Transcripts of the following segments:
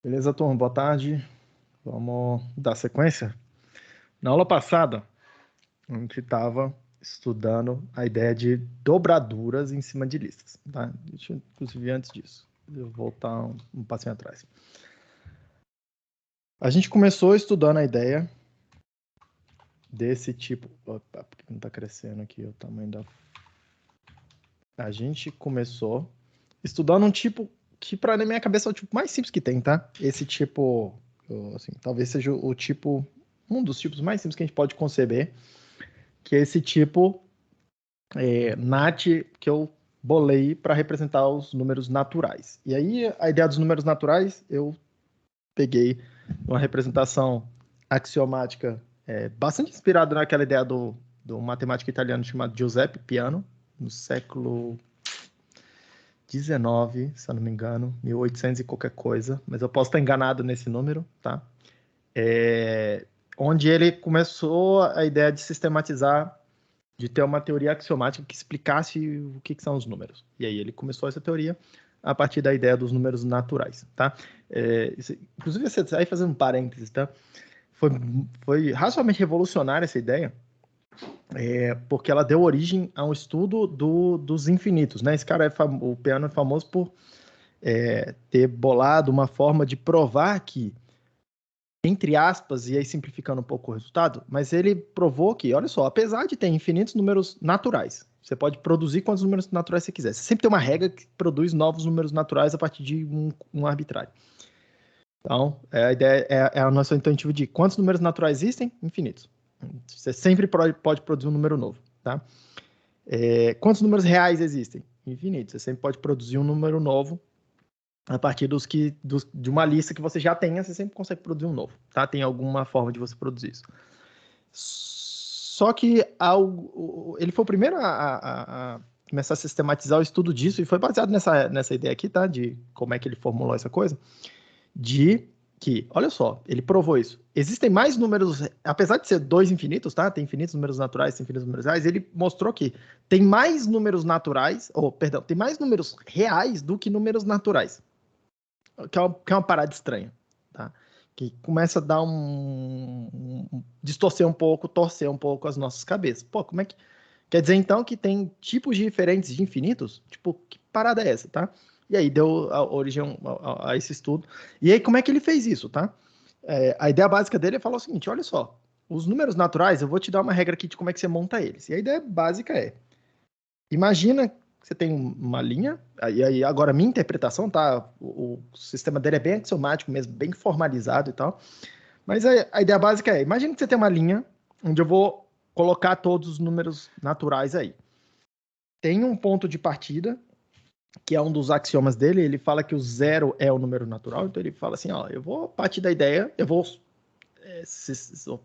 Beleza, turma? Boa tarde. Vamos dar sequência. Na aula passada, a gente estava estudando a ideia de dobraduras em cima de listas, tá? Deixa eu, inclusive, antes disso, eu vou voltar um passinho atrás. A gente começou estudando a ideia desse tipo... Opa, por que não está crescendo aqui o tamanho da... A gente começou estudando um tipo que, para na minha cabeça, é o tipo mais simples que tem, tá? Esse tipo, assim, talvez seja o tipo... Um dos tipos mais simples que a gente pode conceber, que é esse tipo NAT que eu bolei para representar os números naturais. E aí, a ideia dos números naturais, eu peguei uma representação axiomática bastante inspirada naquela ideia do matemático italiano chamado Giuseppe Peano, no século XIX, se eu não me engano, 1800 e qualquer coisa, mas eu posso estar enganado nesse número, tá? Onde ele começou a ideia de sistematizar, de ter uma teoria axiomática que explicasse o que são os números. E aí ele começou essa teoria a partir da ideia dos números naturais, tá? Inclusive, aí fazendo um parênteses, tá? Foi razoavelmente revolucionária essa ideia, porque ela deu origem a um estudo dos infinitos, né? Esse cara, o Peano, é famoso por ter bolado uma forma de provar que, entre aspas, e aí simplificando um pouco o resultado, mas ele provou que, olha só, apesar de ter infinitos números naturais, você pode produzir quantos números naturais você quiser. Você sempre tem uma regra que produz novos números naturais a partir de um arbitrário. Então, a ideia é a nossa intuitiva de quantos números naturais existem? Infinitos. Você sempre pode produzir um número novo, tá? Quantos números reais existem? Infinitos. Você sempre pode produzir um número novo a partir de uma lista que você já tenha, você sempre consegue produzir um novo, tá? Tem alguma forma de você produzir isso. Só que ele foi o primeiro a começar a sistematizar o estudo disso, e foi baseado nessa ideia aqui, tá? De como é que ele formulou essa coisa, de que, olha só, ele provou isso. Existem mais números, apesar de ser dois infinitos, tá? Tem infinitos números naturais, tem infinitos números reais, ele mostrou que tem mais números naturais, perdão, tem mais números reais do que números naturais. Que é uma parada estranha, tá? Que começa a dar distorcer um pouco, torcer um pouco as nossas cabeças. Pô, como é que... Quer dizer, então, que tem tipos diferentes de infinitos? Tipo, que parada é essa, tá? E aí deu a origem a esse estudo. E aí, como é que ele fez isso, tá? A ideia básica dele é falar o seguinte, olha só, os números naturais, eu vou te dar uma regra aqui de como é que você monta eles. E a ideia básica imagina que você tem uma linha, e aí agora a minha interpretação, tá? O sistema dele é bem axiomático mesmo, bem formalizado e tal. Mas a ideia básica imagina que você tem uma linha onde eu vou colocar todos os números naturais aí. Tem um ponto de partida, que é um dos axiomas dele, ele fala que o zero é o número natural, então ele fala assim, ó, eu vou partir da ideia,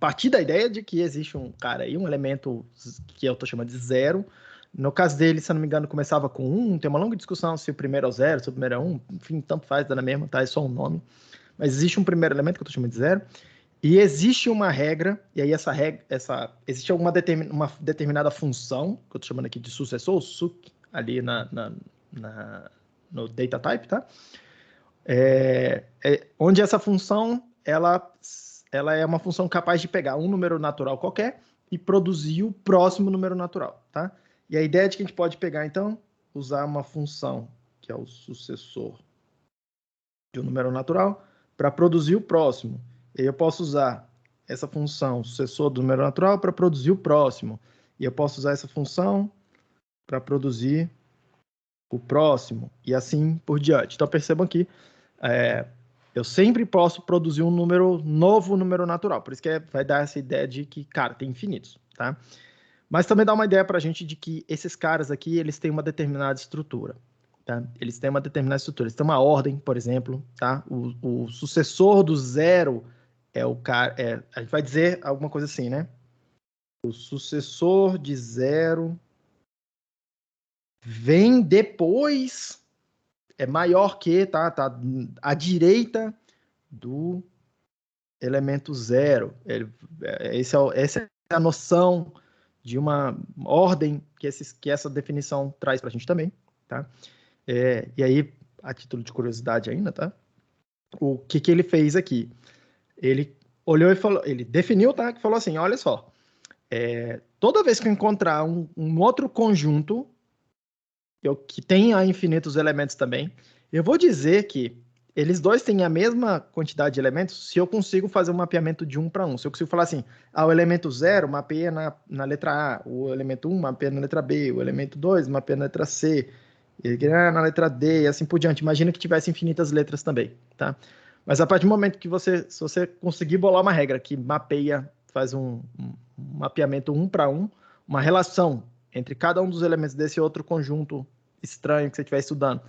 partir da ideia de que existe um cara aí, um elemento que eu estou chamando de zero. No caso dele, se eu não me engano, começava com 1, tem uma longa discussão se o primeiro é o 0, se o primeiro é 1, enfim, tanto faz, dá na mesma, tá? É só um nome. Mas existe um primeiro elemento que eu estou chamando de 0, e existe uma regra, e aí existe uma determinada função, que eu estou chamando aqui de sucessor, suc, ali no data type, tá? Onde essa função, ela é uma função capaz de pegar um número natural qualquer e produzir o próximo número natural, tá? E a ideia é de que a gente pode pegar, então, usar uma função, que é o sucessor de um número natural, para produzir o próximo. E aí eu posso usar essa função, sucessor do número natural, para produzir o próximo. E eu posso usar essa função para produzir o próximo, e assim por diante. Então, percebam aqui, eu sempre posso produzir um novo número natural. Por isso que vai dar essa ideia de que, cara, tem infinitos, tá? Mas também dá uma ideia para a gente de que esses caras aqui, eles têm uma determinada estrutura, tá? Eles têm uma determinada estrutura. Eles têm uma ordem, por exemplo, tá? O sucessor do zero é o cara... a gente vai dizer alguma coisa assim, né? O sucessor de zero vem depois... é maior que, tá à direita do elemento zero. Essa é a noção de uma ordem que essa definição traz para a gente também, tá? E aí, a título de curiosidade ainda, tá? o que ele fez aqui? Ele olhou e falou, ele definiu, tá? Que falou assim, olha só, toda vez que eu encontrar um outro conjunto que tenha infinitos elementos também, eu vou dizer que eles dois têm a mesma quantidade de elementos se eu consigo fazer um mapeamento de 1 para 1. Se eu consigo falar assim, o elemento 0 mapeia na letra A, o elemento 1 mapeia na letra B, o elemento 2 mapeia na letra C, e na letra D, e assim por diante. Imagina que tivesse infinitas letras também, tá? Mas a partir do momento que se você conseguir bolar uma regra que mapeia, faz um mapeamento 1 para 1, uma relação entre cada um dos elementos desse outro conjunto estranho que você estiver estudando,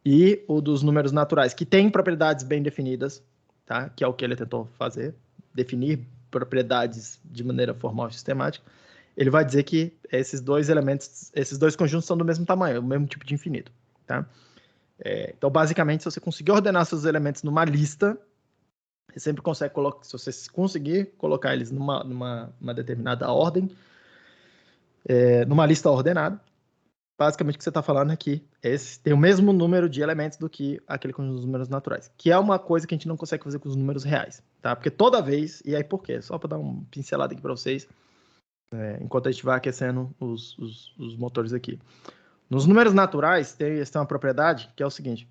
e o dos números naturais, que tem propriedades bem definidas, tá? Que é o que ele tentou fazer, definir propriedades de maneira formal e sistemática. Ele vai dizer que esses dois elementos, esses dois conjuntos são do mesmo tamanho, o mesmo tipo de infinito, tá? Então, basicamente, se você conseguir ordenar seus elementos numa lista, você sempre consegue colocar, se você conseguir colocar eles numa determinada ordem, numa lista ordenada, basicamente o que você está falando aqui esse tem o mesmo número de elementos do que aquele conjunto dos números naturais, que é uma coisa que a gente não consegue fazer com os números reais, tá? Porque toda vez, e aí por quê? Só para dar uma pincelada aqui para vocês, enquanto a gente vai aquecendo os motores aqui. Nos números naturais, tem uma propriedade que é o seguinte,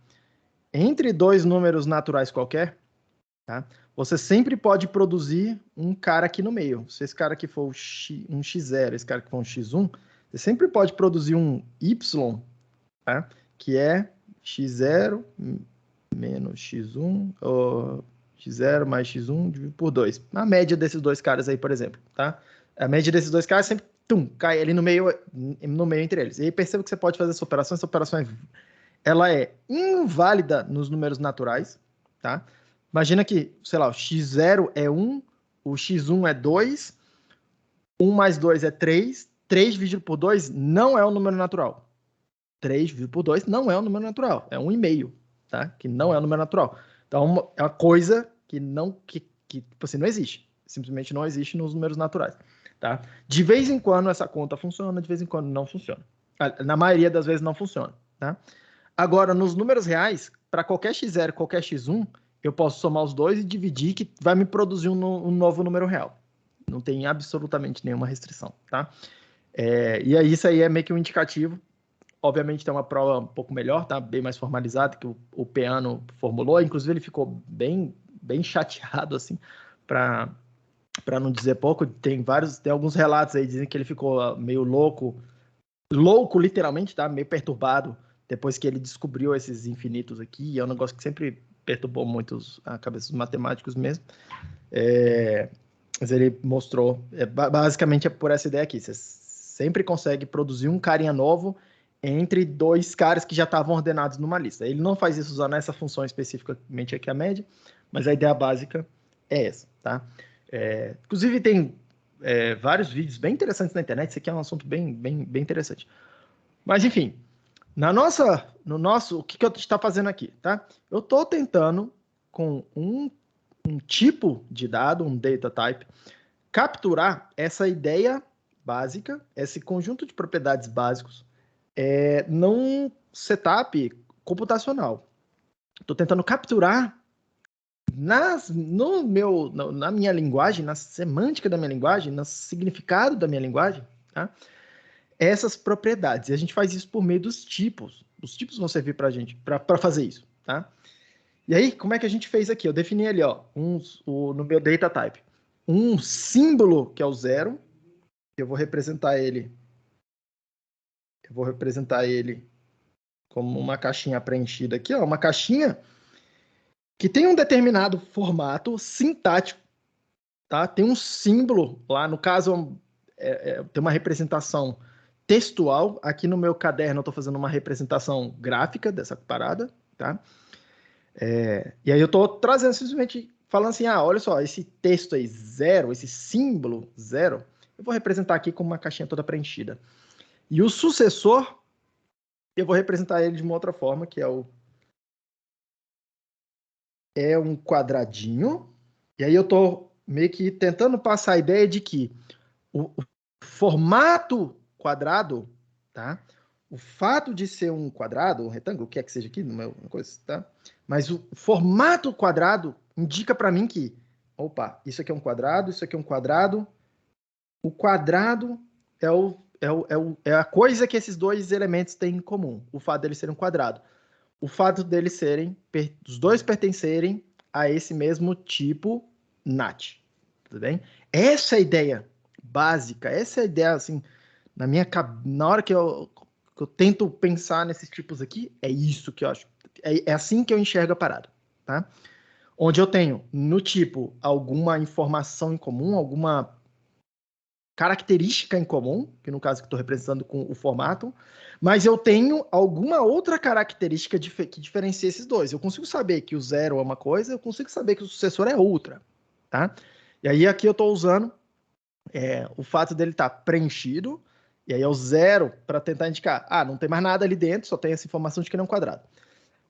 entre dois números naturais qualquer, tá? Você sempre pode produzir um cara aqui no meio. Se esse cara aqui for um x0, esse cara aqui for um x1, você sempre pode produzir um y, tá? Que é x0 menos x1, ou x0 mais x1 dividido por 2. A média desses dois caras aí, por exemplo, tá? A média desses dois caras sempre cai ali no meio entre eles. E aí perceba que você pode fazer essa operação ela é inválida nos números naturais, tá? Imagina que, sei lá, o x0 é 1, o x1 é 2, 1 mais 2 é 3, 3 dividido por 2 não é um número natural. 3 dividido por 2 não é um número natural, é 1,5, tá? Que não é um número natural. Então, é uma coisa que tipo assim, não existe. Simplesmente não existe nos números naturais, tá? De vez em quando essa conta funciona, de vez em quando não funciona. Na maioria das vezes não funciona, tá? Agora, nos números reais, para qualquer x0 e qualquer x1, eu posso somar os dois e dividir, que vai me produzir um novo número real. Não tem absolutamente nenhuma restrição, tá? E aí, isso aí é meio que um indicativo. Obviamente tem uma prova um pouco melhor, tá? Bem mais formalizada, que o Peano formulou. Inclusive, ele ficou bem chateado, assim, para não dizer pouco. Tem alguns relatos aí dizem que ele ficou meio louco literalmente, tá? Meio perturbado depois que ele descobriu esses infinitos aqui. É um negócio que sempre perturbou muito a cabeça dos matemáticos mesmo. Mas ele mostrou, basicamente é por essa ideia aqui. Você sempre consegue produzir um carinha novo entre dois caras que já estavam ordenados numa lista. Ele não faz isso usando essa função especificamente aqui, a média, mas a ideia básica é essa, tá? Inclusive tem vários vídeos bem interessantes na internet. Isso aqui é um assunto bem interessante. Mas, enfim, no nosso, o que eu estou fazendo aqui, tá? Eu estou tentando, com um tipo de dado, um data type, capturar essa ideia básica, esse conjunto de propriedades básicos, num setup computacional. Estou tentando capturar na minha linguagem, na semântica da minha linguagem, no significado da minha linguagem, tá? Essas propriedades. E a gente faz isso por meio dos tipos. Os tipos vão servir para a gente, para fazer isso, tá? E aí, como é que a gente fez aqui? Eu defini ali, ó, no meu data type, um símbolo que é o 0. Eu vou representar ele como uma caixinha preenchida aqui, ó, uma caixinha que tem um determinado formato sintático, tá? Tem um símbolo lá, no caso, tem uma representação textual. Aqui no meu caderno eu estou fazendo uma representação gráfica dessa parada, tá? E aí eu estou trazendo simplesmente, falando assim, olha só, esse texto aí, 0, esse símbolo 0, eu vou representar aqui como uma caixinha toda preenchida. E o sucessor, eu vou representar ele de uma outra forma, que é um quadradinho. E aí eu estou meio que tentando passar a ideia de que o formato quadrado, tá? O fato de ser um quadrado, um retângulo, o que é que seja aqui, no meu coisa, tá? Mas o formato quadrado indica para mim que, opa, isso aqui é um quadrado, isso aqui é um quadrado. O quadrado é a coisa que esses dois elementos têm em comum, o fato deles serem um quadrado. O fato deles serem, os dois pertencerem a esse mesmo tipo NAT. Tudo bem? Essa é a ideia básica, essa é a ideia, assim, na hora que eu tento pensar nesses tipos aqui, é isso que eu acho. É assim que eu enxergo a parada, tá? Onde eu tenho, no tipo, alguma informação em comum, alguma característica em comum, que no caso que estou representando com o formato, mas eu tenho alguma outra característica que diferencia esses dois. Eu consigo saber que o zero é uma coisa, eu consigo saber que o sucessor é outra, tá? E aí aqui eu estou usando o fato dele estar preenchido, e aí é o zero para tentar indicar, não tem mais nada ali dentro, só tem essa informação de que ele é um quadrado.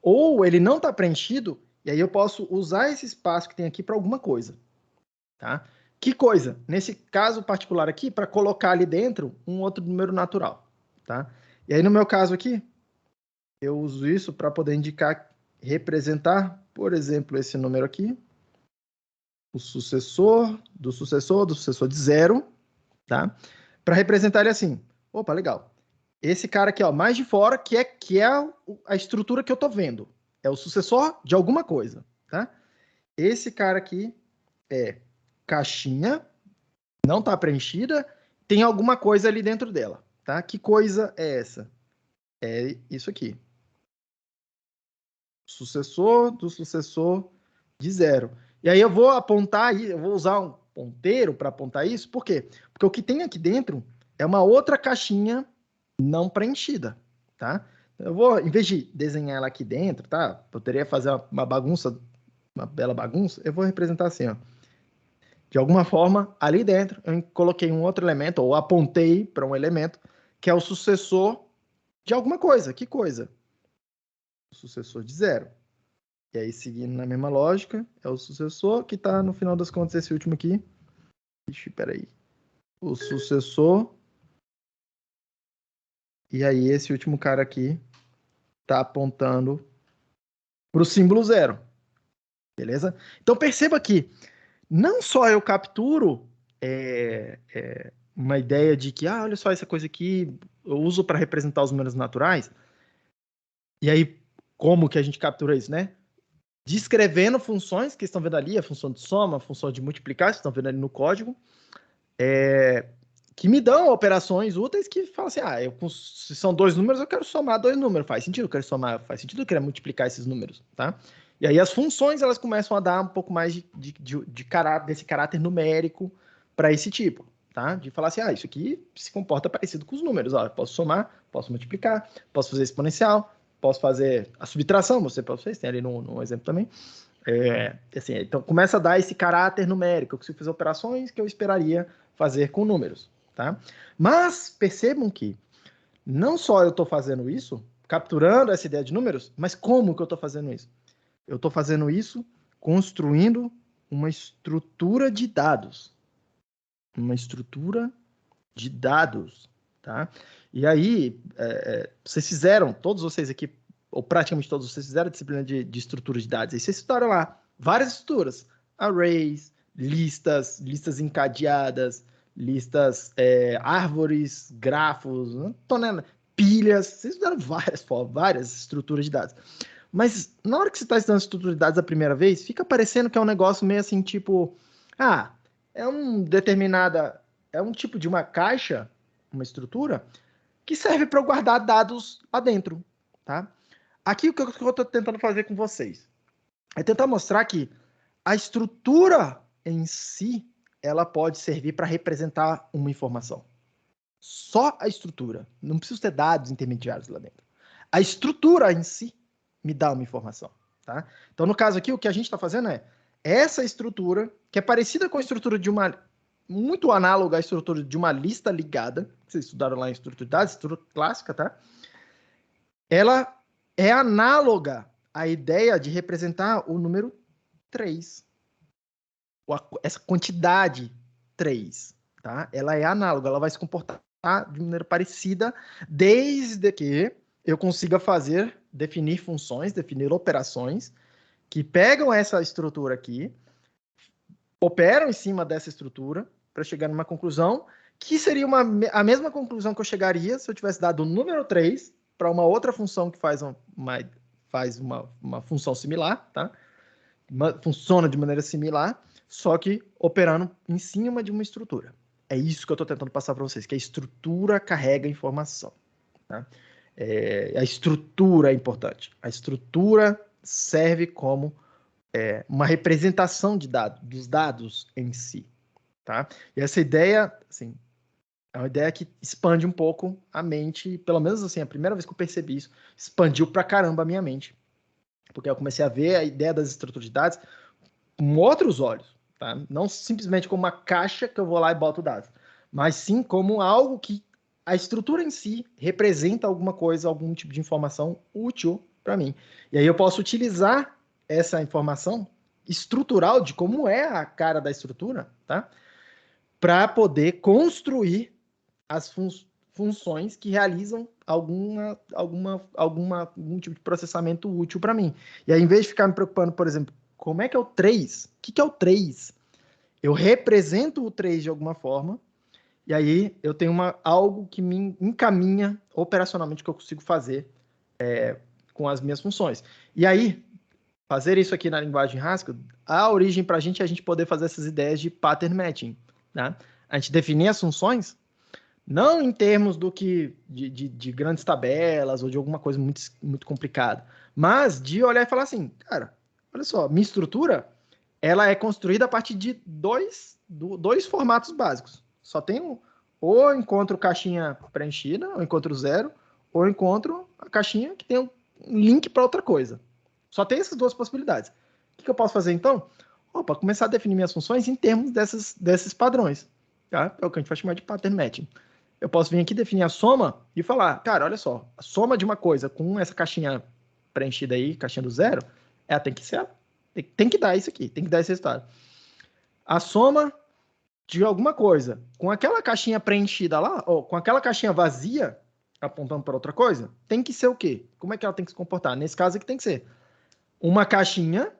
Ou ele não está preenchido, e aí eu posso usar esse espaço que tem aqui para alguma coisa, tá? Que coisa? Nesse caso particular aqui, para colocar ali dentro um outro número natural, tá? E aí no meu caso aqui, eu uso isso para poder indicar, representar, por exemplo, esse número aqui, o sucessor do sucessor de zero, tá? Para representar ele assim. Opa, legal. Esse cara aqui, ó, mais de fora, que é a estrutura que eu tô vendo. É o sucessor de alguma coisa, tá? Esse cara aqui é caixinha, não está preenchida, tem alguma coisa ali dentro dela, tá? Que coisa é essa? É isso aqui. Sucessor do sucessor de zero. E aí eu vou apontar aí, eu vou usar um ponteiro para apontar isso, por quê? Porque o que tem aqui dentro é uma outra caixinha não preenchida, tá? Eu vou, em vez de desenhar ela aqui dentro, tá? Poderia fazer uma bagunça, uma bela bagunça, eu vou representar assim, ó. De alguma forma, ali dentro, eu coloquei um outro elemento, ou apontei para um elemento, que é o sucessor de alguma coisa. Que coisa? O sucessor de zero. E aí, seguindo na mesma lógica, é o sucessor que está, no final das contas, esse último aqui. Ixi, peraí. O sucessor. E aí, esse último cara aqui está apontando para o símbolo zero. Beleza? Então, perceba que não só eu capturo uma ideia de que, olha só essa coisa aqui, eu uso para representar os números naturais. E aí, como que a gente captura isso, né? Descrevendo funções que estão vendo ali, a função de soma, a função de multiplicar, que estão vendo ali no código, que me dão operações úteis que falam assim, se são dois números, eu quero somar dois números. Faz sentido, eu quero somar, faz sentido, eu quero multiplicar esses números, tá? E aí as funções, elas começam a dar um pouco mais desse caráter numérico para esse tipo, tá? De falar assim, isso aqui se comporta parecido com os números. Ó, eu posso somar, posso multiplicar, posso fazer exponencial, posso fazer a subtração, vocês têm ali no exemplo também. Assim, então começa a dar esse caráter numérico, que se fizer operações que eu esperaria fazer com números, tá? Mas percebam que não só eu estou fazendo isso, capturando essa ideia de números, mas como que eu estou fazendo isso? Eu estou fazendo isso construindo uma estrutura de dados. Uma estrutura de dados, tá? E aí, vocês fizeram, todos vocês aqui, ou praticamente todos vocês fizeram a disciplina de estrutura de dados. E vocês estudaram lá várias estruturas. Arrays, listas encadeadas, listas, árvores, grafos, pilhas. Vocês estudaram várias estruturas de dados. Mas na hora que você está estudando estrutura de dados a primeira vez, fica parecendo que é um negócio meio assim, tipo, é um tipo de uma caixa, uma estrutura, que serve para eu guardar dados lá dentro, tá? Aqui o que eu estou tentando fazer com vocês é tentar mostrar que a estrutura em si, ela pode servir para representar uma informação. Só a estrutura. Não preciso ter dados intermediários lá dentro. A estrutura em si me dá uma informação, tá? Então, no caso aqui, o que a gente está fazendo é essa estrutura, que é parecida com a estrutura de muito análoga à estrutura de uma lista ligada, que vocês estudaram lá em estrutura de dados, estrutura clássica, tá? Ela é análoga à ideia de representar o número 3. Essa quantidade 3, tá? Ela é análoga, ela vai se comportar de maneira parecida, desde que eu consiga definir funções, definir operações que pegam essa estrutura aqui, operam em cima dessa estrutura para chegar numa conclusão que seria a mesma conclusão que eu chegaria se eu tivesse dado o número 3 para uma outra função que faz uma função similar, tá? Funciona de maneira similar, só que operando em cima de uma estrutura. É isso que eu estou tentando passar para vocês, que a estrutura carrega informação. Tá? A estrutura é importante. A estrutura serve como uma representação dos dados em si. Tá? E essa ideia, assim, é uma ideia que expande um pouco a mente, pelo menos assim, a primeira vez que eu percebi isso, expandiu pra caramba a minha mente. Porque eu comecei a ver a ideia das estruturas de dados com outros olhos. Tá? Não simplesmente como uma caixa que eu vou lá e boto dados, mas sim como algo que a estrutura em si representa alguma coisa, algum tipo de informação útil para mim. E aí eu posso utilizar essa informação estrutural de como é a cara da estrutura, tá? Para poder construir as funções que realizam algum tipo de processamento útil para mim. E aí, em vez de ficar me preocupando, por exemplo, como é que é o 3? O que é o 3? Eu represento o 3 de alguma forma, e aí eu tenho algo que me encaminha operacionalmente o que eu consigo fazer com as minhas funções. E aí, fazer isso aqui na linguagem Haskell, a origem para a gente poder fazer essas ideias de pattern matching. Né? A gente definir as funções não em termos de grandes tabelas ou de alguma coisa muito, muito complicada, mas de olhar e falar assim, cara, olha só, minha estrutura ela é construída a partir de dois formatos básicos. Só tem ou eu encontro caixinha preenchida, ou encontro zero, ou eu encontro a caixinha que tem um link para outra coisa. Só tem essas duas possibilidades. O que eu posso fazer então? Para começar a definir minhas funções em termos desses padrões. Tá? É o que a gente vai chamar de pattern matching. Eu posso vir aqui definir a soma e falar, cara, olha só, a soma de uma coisa com essa caixinha preenchida aí, caixinha do zero, tem que dar isso aqui, tem que dar esse resultado. A soma de alguma coisa com aquela caixinha preenchida lá, ou com aquela caixinha vazia, apontando para outra coisa, tem que ser o quê? Como é que ela tem que se comportar? Nesse caso aqui tem que ser uma caixinha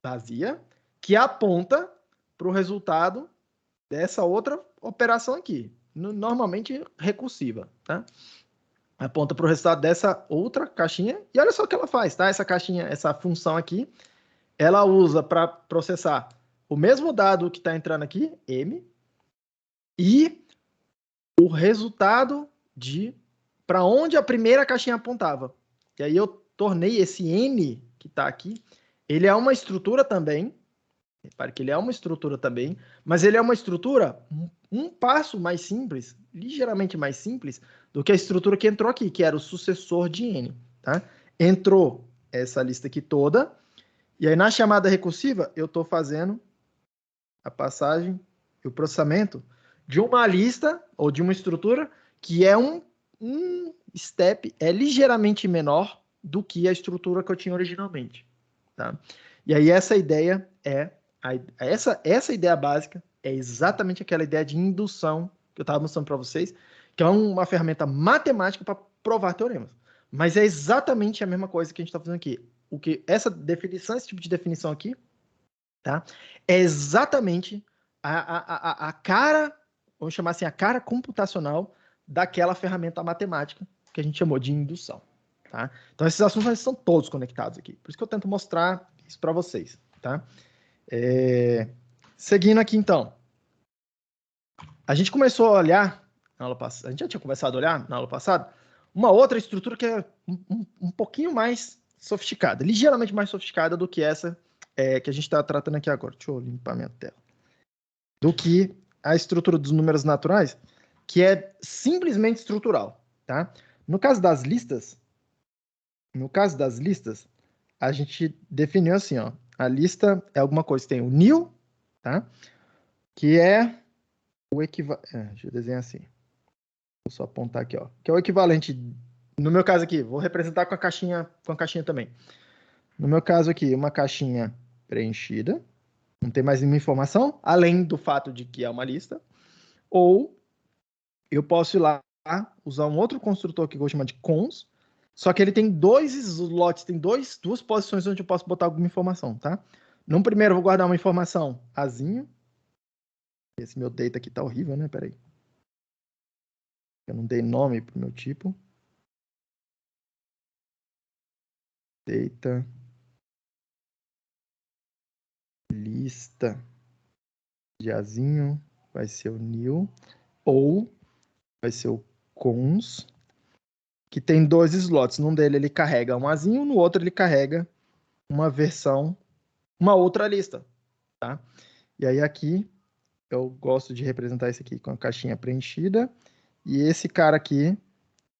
vazia que aponta para o resultado dessa outra operação aqui. Normalmente recursiva, tá? Aponta para o resultado dessa outra caixinha e olha só o que ela faz, tá? Essa caixinha, essa função aqui, ela usa para processar o mesmo dado que está entrando aqui, M, e o resultado para onde a primeira caixinha apontava. E aí eu tornei esse N que está aqui, ele é uma estrutura também, repare que ele é uma estrutura também, mas ele é uma estrutura um passo mais simples, ligeiramente mais simples, do que a estrutura que entrou aqui, que era o sucessor de N. Tá? Entrou essa lista aqui toda, e aí na chamada recursiva, eu estou fazendo a passagem e o processamento de uma lista, ou de uma estrutura, que é um step, é ligeiramente menor do que a estrutura que eu tinha originalmente. Tá? E aí essa ideia essa ideia básica é exatamente aquela ideia de indução que eu estava mostrando para vocês, que é uma ferramenta matemática para provar teoremas. Mas é exatamente a mesma coisa que a gente está fazendo aqui. Essa definição, esse tipo de definição aqui, tá? É exatamente a cara, vamos chamar assim, a cara computacional daquela ferramenta matemática que a gente chamou de indução. Tá? Então esses assuntos estão todos conectados aqui. Por isso que eu tento mostrar isso para vocês. Tá? Seguindo aqui, então. A gente começou a olhar, na aula passada, a gente já tinha começado a olhar na aula passada, uma outra estrutura que é um pouquinho mais sofisticada, ligeiramente mais sofisticada do que essa que a gente está tratando aqui agora. Deixa eu limpar minha tela. Do que a estrutura dos números naturais, que é simplesmente estrutural. Tá? No caso das listas, a gente definiu assim, ó. A lista é alguma coisa que tem o nil, tá? Que é o equivalente... deixa eu desenhar assim. Vou só apontar aqui, ó. Que é o equivalente... No meu caso aqui, vou representar com a caixinha também. No meu caso aqui, uma caixinha preenchida. Não tem mais nenhuma informação, além do fato de que é uma lista. Ou eu posso ir lá usar um outro construtor que eu vou chamar de cons, Só que ele tem dois slots, tem duas posições onde eu posso botar alguma informação, tá? No primeiro eu vou guardar uma informação azinho. Esse meu data aqui tá horrível, né? Peraí. Eu não dei nome pro meu tipo. Data. Lista de azinho. Vai ser o new. Ou vai ser o cons. Que tem dois slots. Num dele ele carrega um azinho, no outro ele carrega uma versão, uma outra lista, tá? E aí aqui eu gosto de representar esse aqui com a caixinha preenchida e esse cara aqui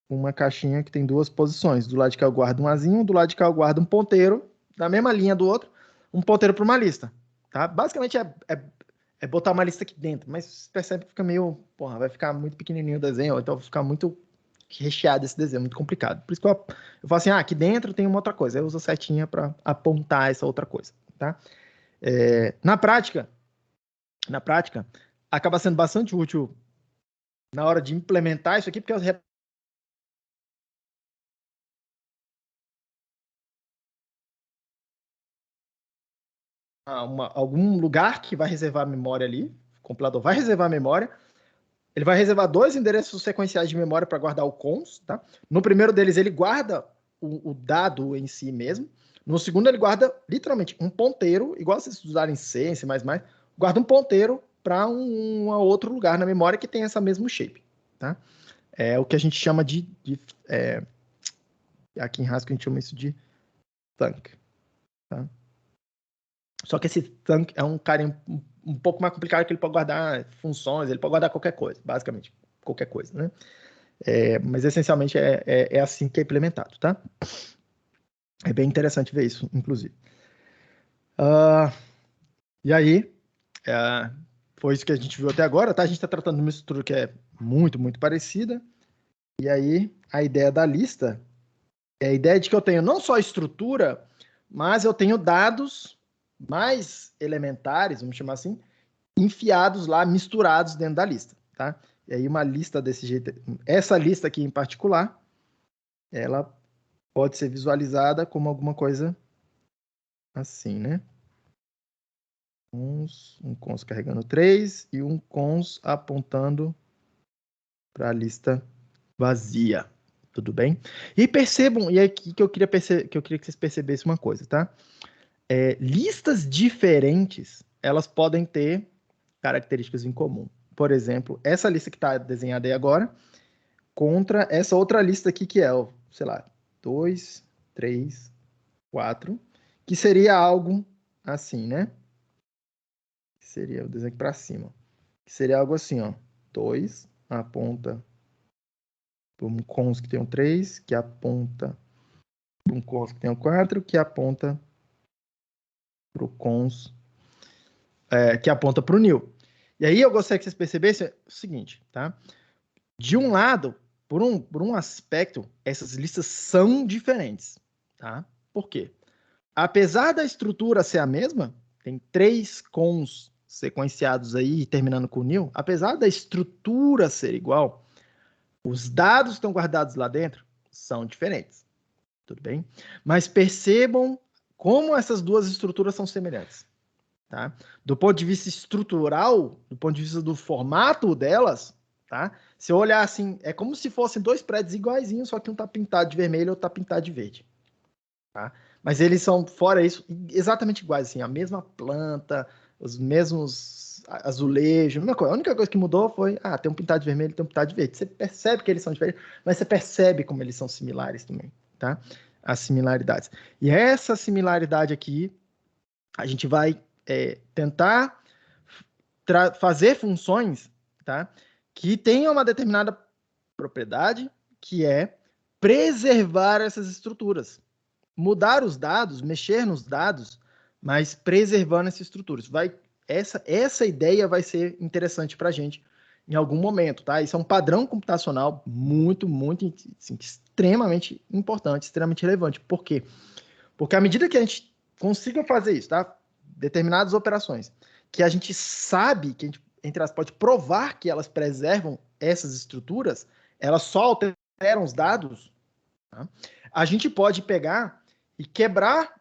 uma caixinha que tem duas posições. Do lado de cá eu guardo um azinho, do lado de cá eu guardo um ponteiro da mesma linha do outro, um ponteiro para uma lista, tá? Basicamente é botar uma lista aqui dentro, mas você percebe que fica meio, porra, vai ficar muito pequenininho o desenho, ou então vai ficar muito recheado esse desenho, muito complicado. Por isso que eu falo assim, aqui dentro tem uma outra coisa. Aí eu uso a setinha para apontar essa outra coisa, tá? Na prática, acaba sendo bastante útil na hora de implementar isso aqui, porque algum lugar que vai reservar memória ali, o compilador vai reservar memória, ele vai reservar dois endereços sequenciais de memória para guardar o cons, tá? No primeiro deles, ele guarda o dado em si mesmo. No segundo, ele guarda, literalmente, um ponteiro, igual vocês usarem C, C++, guarda um ponteiro para um outro lugar na memória que tem essa mesmo shape, tá? É o que a gente chama aqui em Haskell a gente chama isso de thunk, tá? Só que esse thunk é um cara um pouco mais complicado, que ele pode guardar funções, ele pode guardar qualquer coisa, basicamente, qualquer coisa, né? Mas essencialmente é assim que é implementado, tá? É bem interessante ver isso, inclusive. E aí, foi isso que a gente viu até agora, tá? A gente está tratando de uma estrutura que é muito, muito parecida. E aí, a ideia da lista é a ideia de que eu tenho não só estrutura, mas eu tenho dados mais elementares, vamos chamar assim, enfiados lá, misturados dentro da lista, tá? E aí uma lista desse jeito, essa lista aqui em particular, ela pode ser visualizada como alguma coisa assim, né? Um cons carregando 3 e um cons apontando para a lista vazia. Tudo bem? E percebam, e é aqui que eu queria que vocês percebessem uma coisa, tá? Listas diferentes, elas podem ter características em comum. Por exemplo, essa lista que está desenhada aí agora, contra essa outra lista aqui que é, sei lá, 2, 3, 4, que seria algo assim, né? Seria o desenho aqui para cima. Que seria algo assim, ó. 2 aponta para um cons que tem um 3, que aponta para um cons que tem um 4, que aponta para o cons, que aponta para o nil. E aí eu gostaria que vocês percebessem o seguinte, tá? De um lado, por um aspecto, essas listas são diferentes, tá? Por quê? Apesar da estrutura ser a mesma, tem 3 cons sequenciados aí, terminando com nil, apesar da estrutura ser igual, os dados que estão guardados lá dentro são diferentes, tudo bem? Mas percebam como essas duas estruturas são semelhantes, tá? Do ponto de vista estrutural, do ponto de vista do formato delas, tá? Se eu olhar assim, é como se fossem dois prédios iguaizinhos, só que um tá pintado de vermelho e outro tá pintado de verde, tá? Mas eles são, fora isso, exatamente iguais, assim, a mesma planta, os mesmos azulejos, a mesma coisa. A única coisa que mudou foi, tem um pintado de vermelho e tem um pintado de verde. Você percebe que eles são diferentes, mas você percebe como eles são similares também, tá? As similaridades. E essa similaridade aqui, a gente vai tentar fazer funções, tá? Que tenham uma determinada propriedade, que é preservar essas estruturas. Mudar os dados, mexer nos dados, mas preservando essas estruturas. Essa ideia vai ser interessante para a gente em algum momento, tá? Isso é um padrão computacional muito, muito, assim, extremamente importante, extremamente relevante. Por quê? Porque à medida que a gente consiga fazer isso, tá? Determinadas operações, que a gente sabe, que a gente, entre as pode provar que elas preservam essas estruturas, elas só alteram os dados, tá? a gente pode pegar e quebrar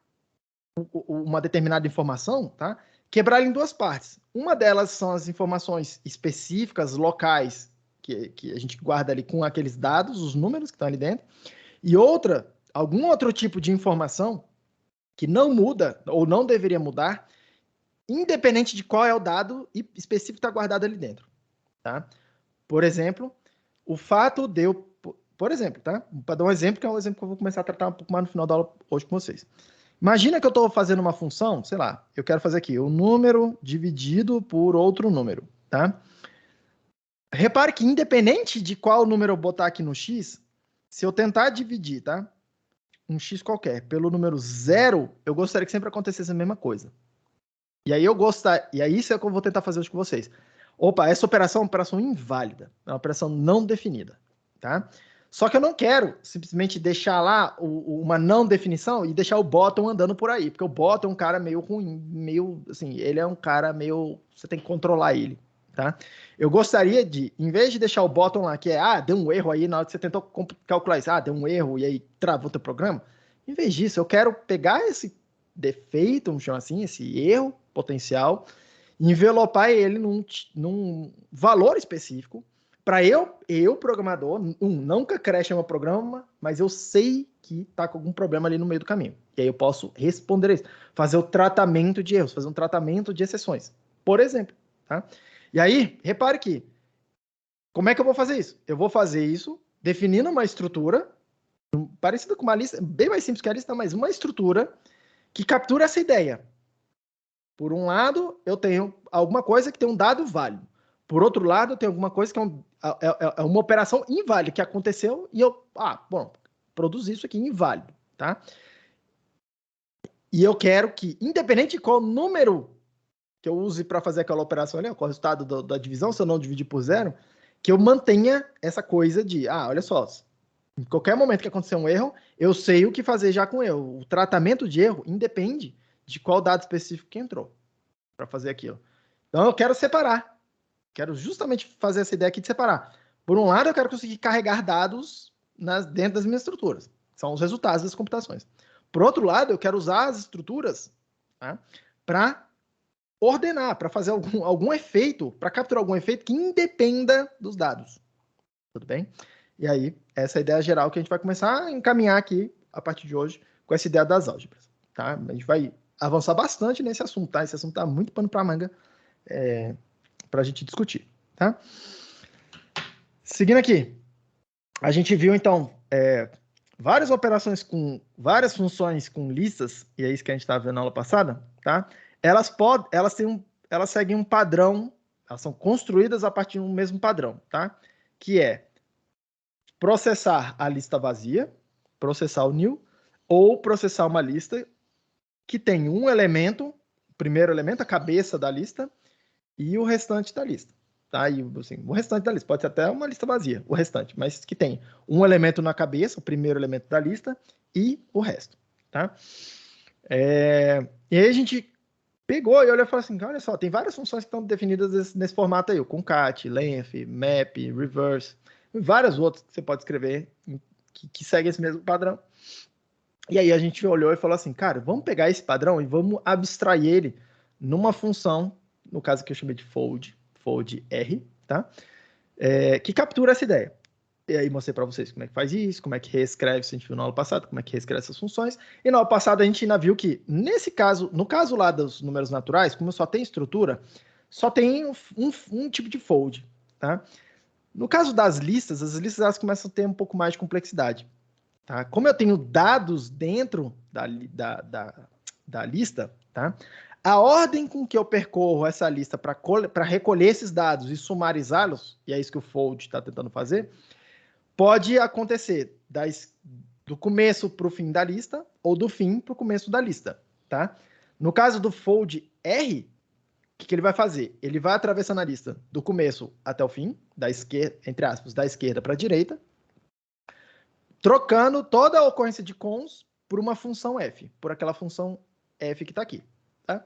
uma determinada informação, tá? Quebrar ela em duas partes. Uma delas são as informações específicas, locais, que a gente guarda ali com aqueles dados, os números que estão ali dentro, e outra, algum outro tipo de informação que não muda ou não deveria mudar, independente de qual é o dado específico que está guardado ali dentro, tá? Por exemplo, o fato de eu... Por exemplo, tá? Para dar um exemplo, que é um exemplo que eu vou começar a tratar um pouco mais no final da aula hoje com vocês. Imagina que eu estou fazendo uma função, sei lá, eu quero fazer aqui o número dividido por outro número, tá? Repare que independente de qual número eu botar aqui no x, se eu tentar dividir, tá? Um x qualquer pelo número 0, eu gostaria que sempre acontecesse a mesma coisa. E aí isso é o que eu vou tentar fazer hoje com vocês. Opa, essa operação é uma operação inválida, é uma operação não definida, tá? Só que eu não quero simplesmente deixar lá uma não definição e deixar o bottom andando por aí, porque o bottom é um cara meio ruim, meio assim, ele é um cara meio, você tem que controlar ele, tá? Eu gostaria de, em vez de deixar o bottom lá, que é, deu um erro aí na hora que você tentou calcular isso, deu um erro e aí travou teu programa, em vez disso, eu quero pegar esse defeito, vamos chamar assim, esse erro potencial, envelopar ele num valor específico, para eu, programador, nunca crashe meu programa, mas eu sei que está com algum problema ali no meio do caminho. E aí eu posso responder isso, fazer o tratamento de erros, fazer um tratamento de exceções, por exemplo. Tá? E aí, repare que, como é que eu vou fazer isso? Eu vou fazer isso definindo uma estrutura, parecida com uma lista, bem mais simples que a lista, mas uma estrutura que captura essa ideia. Por um lado, eu tenho alguma coisa que tem um dado válido. Por outro lado, eu tenho alguma coisa que é uma operação inválida que aconteceu e eu, produzi isso aqui inválido, tá? E eu quero que, independente de qual número que eu use para fazer aquela operação ali, qual o resultado da divisão, se eu não dividir por 0, que eu mantenha essa coisa de, olha só, em qualquer momento que acontecer um erro, eu sei o que fazer já com o erro. O tratamento de erro independe de qual dado específico que entrou para fazer aquilo. Então eu quero separar. Quero justamente fazer essa ideia aqui de separar. Por um lado, eu quero conseguir carregar dados dentro das minhas estruturas. São os resultados das computações. Por outro lado, eu quero usar as estruturas, tá, para ordenar, para fazer algum efeito, para capturar algum efeito que independa dos dados. Tudo bem? E aí, essa é a ideia geral que a gente vai começar a encaminhar aqui, a partir de hoje, com essa ideia das álgebras. Tá? A gente vai avançar bastante nesse assunto, tá? Esse assunto tá muito pano para manga para a gente discutir, tá? Seguindo aqui, a gente viu, então, várias operações com várias funções com listas, e é isso que a gente estava vendo na aula passada, tá? Elas seguem um padrão, elas são construídas a partir de um mesmo padrão, tá? Que é processar a lista vazia, processar o new, ou processar uma lista que tem um elemento, o primeiro elemento, a cabeça da lista, e o restante da lista. Tá? E, assim, o restante da lista, pode ser até uma lista vazia, o restante, mas que tem um elemento na cabeça, o primeiro elemento da lista, e o resto. Tá? E aí a gente pegou e olhou e falou assim, olha só, tem várias funções que estão definidas nesse formato aí, o concat, length, map, reverse, e várias outras que você pode escrever que seguem esse mesmo padrão. E aí a gente olhou e falou assim, cara, vamos pegar esse padrão e vamos abstrair ele numa função, no caso que eu chamei de fold R, tá? Que captura essa ideia. E aí mostrei para vocês como é que faz isso, como é que reescreve, isso a gente viu na aula passada, como é que reescreve essas funções. E na aula passada a gente ainda viu que, nesse caso, no caso lá dos números naturais, como só tem estrutura, só tem um tipo de fold, tá? No caso das listas, as listas elas começam a ter um pouco mais de complexidade. Tá? Como eu tenho dados dentro da lista, tá? A ordem com que eu percorro essa lista para recolher esses dados e sumarizá-los, e é isso que o fold está tentando fazer, pode acontecer do começo para o fim da lista ou do fim para o começo da lista. Tá? No caso do fold R, o que ele vai fazer? Ele vai atravessando a lista do começo até o fim, da esquerda, entre aspas, da esquerda para a direita, trocando toda a ocorrência de cons por uma função f, por aquela função f que está aqui. Tá?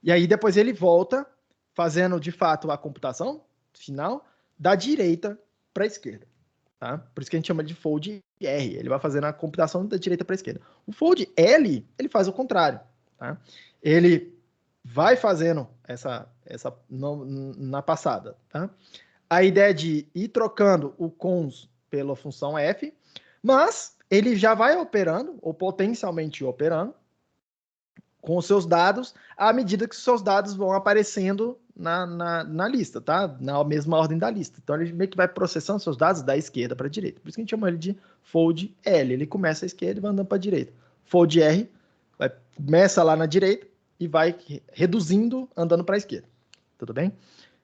E aí depois ele volta fazendo de fato a computação final da direita para a esquerda. tá? Por isso que a gente chama de fold R. Ele vai fazendo a computação da direita para a esquerda. O fold L, ele faz o contrário, tá? Ele vai fazendo na passada, tá? A ideia de ir trocando o cons pela função f, mas ele já vai operando, ou potencialmente operando, com os seus dados, à medida que os seus dados vão aparecendo na lista, tá? Na mesma ordem da lista. Então, ele meio que vai processando seus dados da esquerda para a direita. Por isso que a gente chama ele de fold L. Ele começa à esquerda e vai andando para a direita. Fold R começa lá na direita e vai reduzindo, andando para a esquerda. Tudo bem?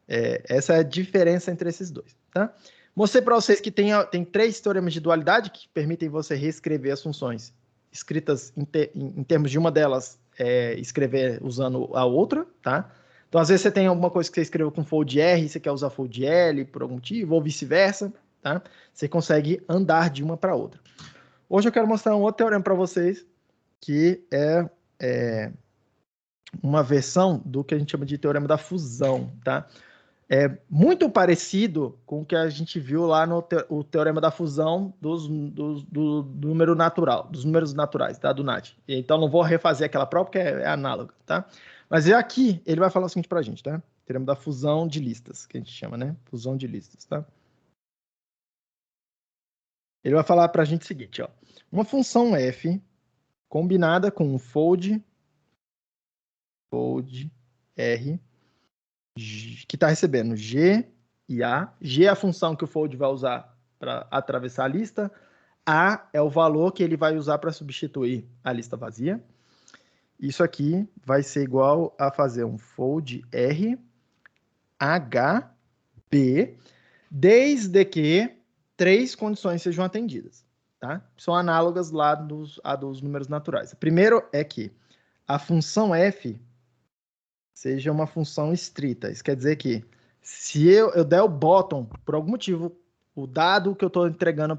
Essa é a diferença entre esses dois, tá? Mostrei para vocês que tem 3 teoremas de dualidade que permitem você reescrever as funções escritas em termos de uma delas escrever usando a outra, tá? Então, às vezes, você tem alguma coisa que você escreveu com fold R e você quer usar fold L por algum motivo, ou vice-versa, tá? Você consegue andar de uma para outra. Hoje eu quero mostrar um outro teorema para vocês, que é uma versão do que a gente chama de teorema da fusão, tá? É muito parecido com o que a gente viu lá no o teorema da fusão do número natural, dos números naturais, tá? Do NAT. Então, não vou refazer aquela prova, porque é análoga, tá? Mas aqui, ele vai falar o seguinte pra gente, tá? Teorema da fusão de listas, que a gente chama, né? Fusão de listas, tá? Ele vai falar pra gente o seguinte, ó. Uma função f combinada com um fold R, que está recebendo G e A. G é a função que o fold vai usar para atravessar a lista. A é o valor que ele vai usar para substituir a lista vazia. Isso aqui vai ser igual a fazer um fold R, H, B, desde que 3 condições sejam atendidas. Tá? São análogas lá dos números naturais. Primeiro é que a função f seja uma função estrita. Isso quer dizer que se eu der o bottom, por algum motivo, o dado que eu estou entregando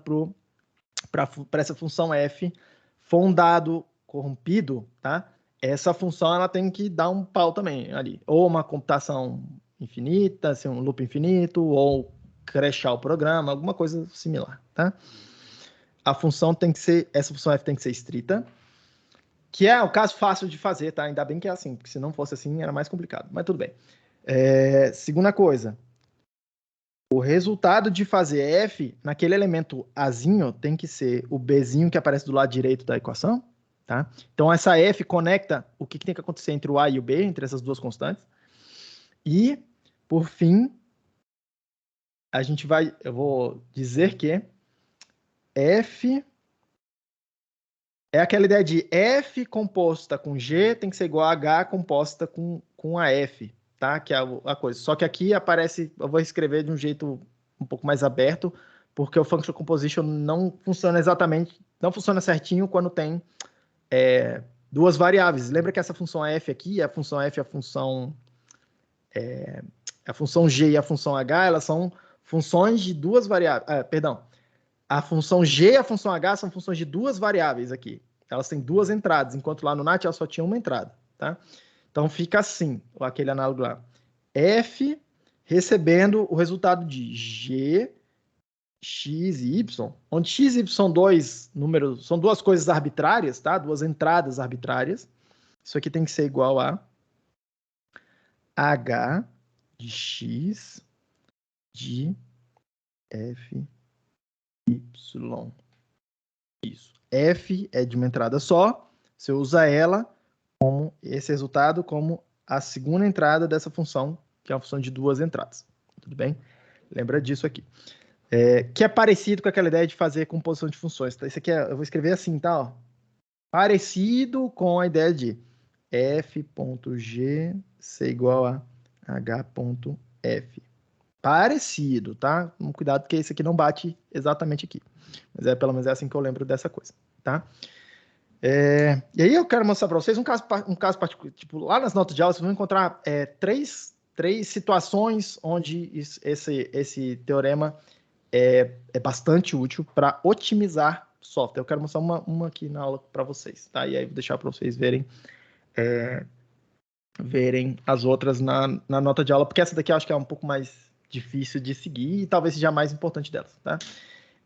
para essa função f for um dado corrompido, tá? Essa função ela tem que dar um pau também ali. Ou uma computação infinita, assim, um loop infinito, ou crashar o programa, alguma coisa similar, tá? A função tem que ser, essa função f tem que ser estrita, que é o caso fácil de fazer, tá? Ainda bem que é assim, porque se não fosse assim era mais complicado, mas tudo bem. Segunda coisa, o resultado de fazer f naquele elemento azinho tem que ser o bzinho que aparece do lado direito da equação, tá? Então essa f conecta o que tem que acontecer entre o a e o b, entre essas duas constantes. E, por fim, eu vou dizer que f é aquela ideia de f composta com g tem que ser igual a h composta com a f, tá? Que é a coisa. Só que aqui aparece, eu vou escrever de um jeito um pouco mais aberto, porque o functional composition não funciona exatamente, não funciona certinho quando tem duas variáveis. Lembra que essa função f aqui, a função f e a função g e a função h, elas são funções de duas variáveis. Perdão. A função g e a função h são funções de duas variáveis aqui. Elas têm duas entradas, enquanto lá no NAT ela só tinha uma entrada, tá? Então fica assim, aquele análogo lá. F recebendo o resultado de g, x e y, onde x e y são dois números, são duas coisas arbitrárias, tá? Duas entradas arbitrárias. Isso aqui tem que ser igual a h de x de f y. Isso. F é de uma entrada só, você usa ela como esse resultado como a segunda entrada dessa função, que é uma função de duas entradas. Tudo bem? Lembra disso aqui. Que é parecido com aquela ideia de fazer composição de funções. Tá? Isso aqui eu vou escrever assim, tá? Ó. Parecido com a ideia de f.g ser igual a h.f. Parecido, tá? Cuidado porque esse aqui não bate exatamente aqui. Mas pelo menos é assim que eu lembro dessa coisa, tá? E aí eu quero mostrar para vocês um caso particular. Tipo, lá nas notas de aula, vocês vão encontrar três situações onde esse teorema é bastante útil para otimizar software. Eu quero mostrar uma aqui na aula para vocês, tá? E aí vou deixar para vocês verem as outras na nota de aula, porque essa daqui eu acho que é um pouco mais difícil de seguir e talvez seja a mais importante delas, tá?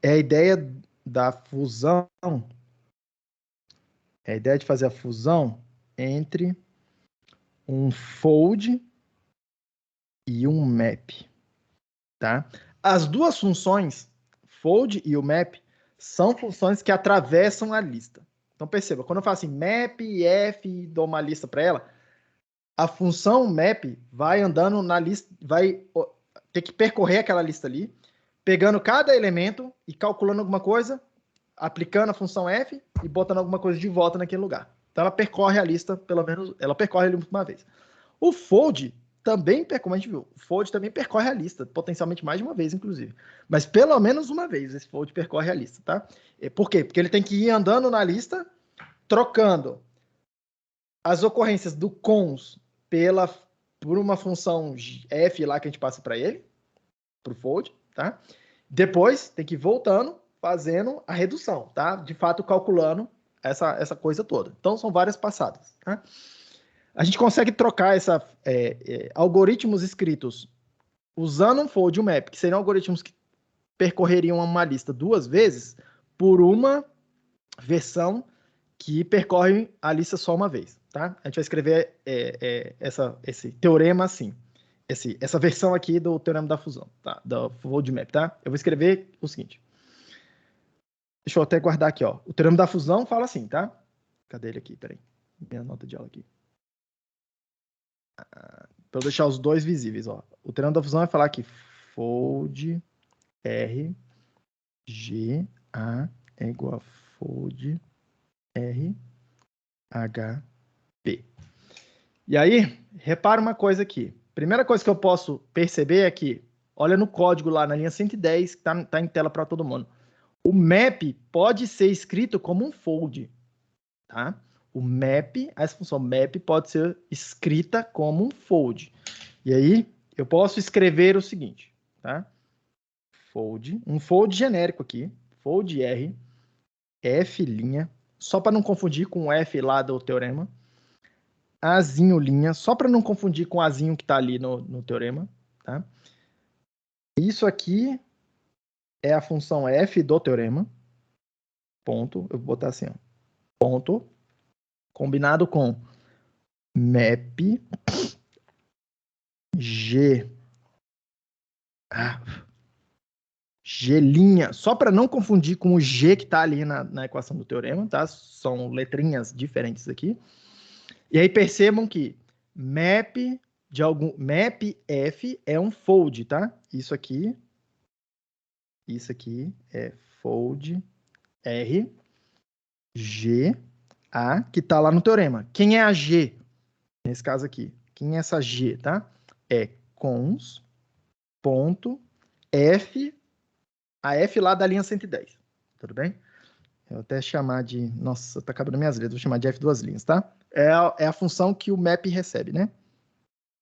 É a ideia da fusão, é a ideia de fazer a fusão entre um fold e um map, tá? As duas funções, fold e o map, são funções que atravessam a lista. Então perceba, quando eu falo assim, map f e dou uma lista para ela, a função map vai andando na lista, vai ter que percorrer aquela lista ali, pegando cada elemento e calculando alguma coisa, aplicando a função f e botando alguma coisa de volta naquele lugar. Então ela percorre a lista, pelo menos, ela percorre ele uma vez. O fold também, como a gente viu, o fold também percorre a lista, potencialmente mais de uma vez, inclusive. Mas pelo menos uma vez esse fold percorre a lista, tá? Por quê? Porque ele tem que ir andando na lista, trocando as ocorrências do cons por uma função f lá que a gente passa para ele, para o fold, tá? Depois tem que ir voltando, fazendo a redução, tá? De fato, calculando essa coisa toda. Então, são várias passadas, tá? A gente consegue trocar algoritmos escritos usando um fold e um map, que seriam algoritmos que percorreriam uma lista duas vezes, por uma versão que percorre a lista só uma vez, tá? A gente vai escrever esse teorema assim, essa versão aqui do teorema da fusão, tá? Do fold map, tá? Eu vou escrever o seguinte. Deixa eu até guardar aqui, ó. O teorema da fusão fala assim, tá? Cadê ele aqui? Peraí. Minha nota de aula aqui. Para eu deixar os dois visíveis, ó. O teorema da fusão vai falar que fold R G A é igual a fold R H P. E aí, repara uma coisa aqui. Primeira coisa que eu posso perceber é que, olha no código lá na linha 110, que tá em tela para todo mundo. O map pode ser escrito como um fold, tá? O map, essa função map pode ser escrita como um fold. E aí, eu posso escrever o seguinte, tá? Fold, um fold genérico aqui, fold R, F', só para não confundir com o F lá do teorema, Azinho, só para não confundir com o Azinho que está ali no teorema, tá? Isso aqui é a função F do teorema, ponto, eu vou botar assim, ó, ponto, combinado com map G, G', só para não confundir com o G que está ali na equação do teorema, tá? São letrinhas diferentes aqui. E aí percebam que map F é um fold, tá? Isso aqui é fold R G A, que está lá no teorema. Quem é a G? Nesse caso aqui. Quem é essa G, tá? É cons ponto F, a F lá da linha 110. Tudo bem? Eu vou até chamar de... Nossa, tá acabando minhas letras. Vou chamar de F duas linhas, tá? É a função que o map recebe, né?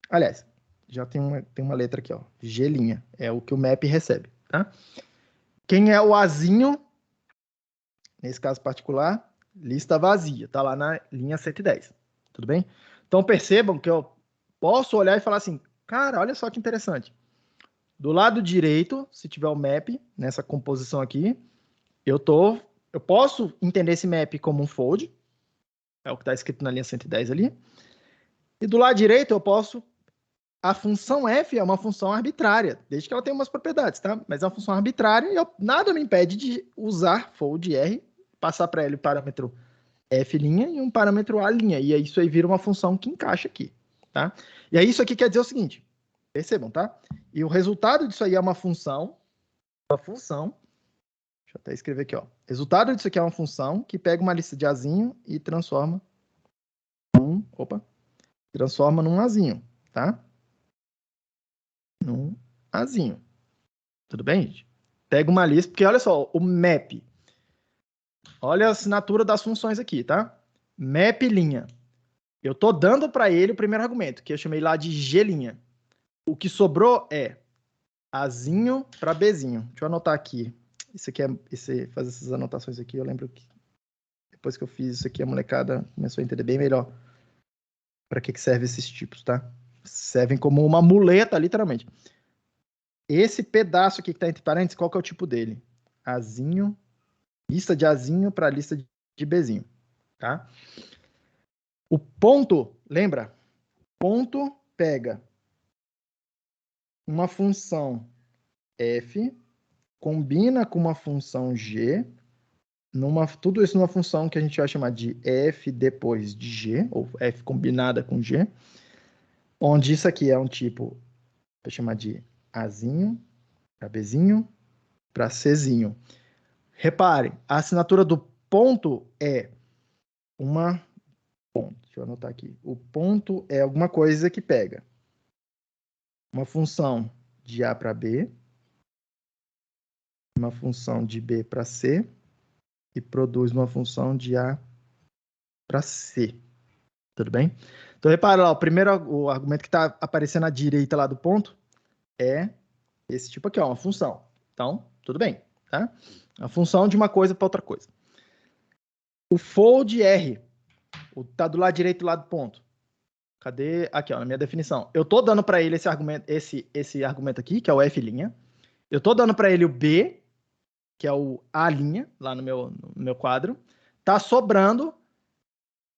Aliás, já tem uma letra aqui, ó. G'. É o que o map recebe, tá? Quem é o Azinho? Nesse caso particular, lista vazia. Tá lá na linha 110. Tudo bem? Então, percebam que eu posso olhar e falar assim, cara, olha só que interessante. Do lado direito, se tiver o map, nessa composição aqui, eu posso entender esse map como um fold, é o que está escrito na linha 110 ali. E do lado direito, eu posso... A função f é uma função arbitrária, desde que ela tenha umas propriedades, tá? Mas é uma função arbitrária e nada me impede de usar fold R, passar para ele o parâmetro f' e um parâmetro a'. E aí isso aí vira uma função que encaixa aqui, tá? E aí isso aqui quer dizer o seguinte, percebam, tá? E o resultado disso aí é uma função, deixa eu até escrever aqui, ó. Resultado disso aqui é uma função que pega uma lista de Azinho e transforma num Azinho, tá? Num Azinho. Tudo bem, gente? Pega uma lista, porque olha só, o map. Olha a assinatura das funções aqui, tá? Map'. Eu tô dando para ele o primeiro argumento, que eu chamei lá de G'. O que sobrou é Azinho para Bzinho. Deixa eu anotar aqui. Isso aqui fazer essas anotações aqui, eu lembro que depois que eu fiz isso aqui, a molecada começou a entender bem melhor para que servem esses tipos, tá? Servem como uma muleta, literalmente. Esse pedaço aqui que está entre parênteses, qual que é o tipo dele? Azinho, lista de Azinho para lista de Bzinho, tá? O ponto, lembra? Ponto pega uma função f, combina com uma função g, tudo isso numa função que a gente vai chamar de f depois de g, ou f combinada com g, onde isso aqui é um tipo, vou chamar de Azinho, para Bzinho, para Czinho. Repare, a assinatura do ponto é uma... Ponto, deixa eu anotar aqui. O ponto é alguma coisa que pega uma função de A para B, uma função de B para C e produz uma função de A para C. Tudo bem? Então, repara lá, o argumento que está aparecendo à direita lá do ponto é esse tipo aqui, ó, uma função. Então, tudo bem, tá? A função de uma coisa para outra coisa. O fold R, tá do lado direito do lado do ponto. Cadê? Aqui, ó, na minha definição. Eu tô dando para ele esse argumento aqui, que é o F'. Eu tô dando para ele o B, que é o A', lá no meu quadro. Tá sobrando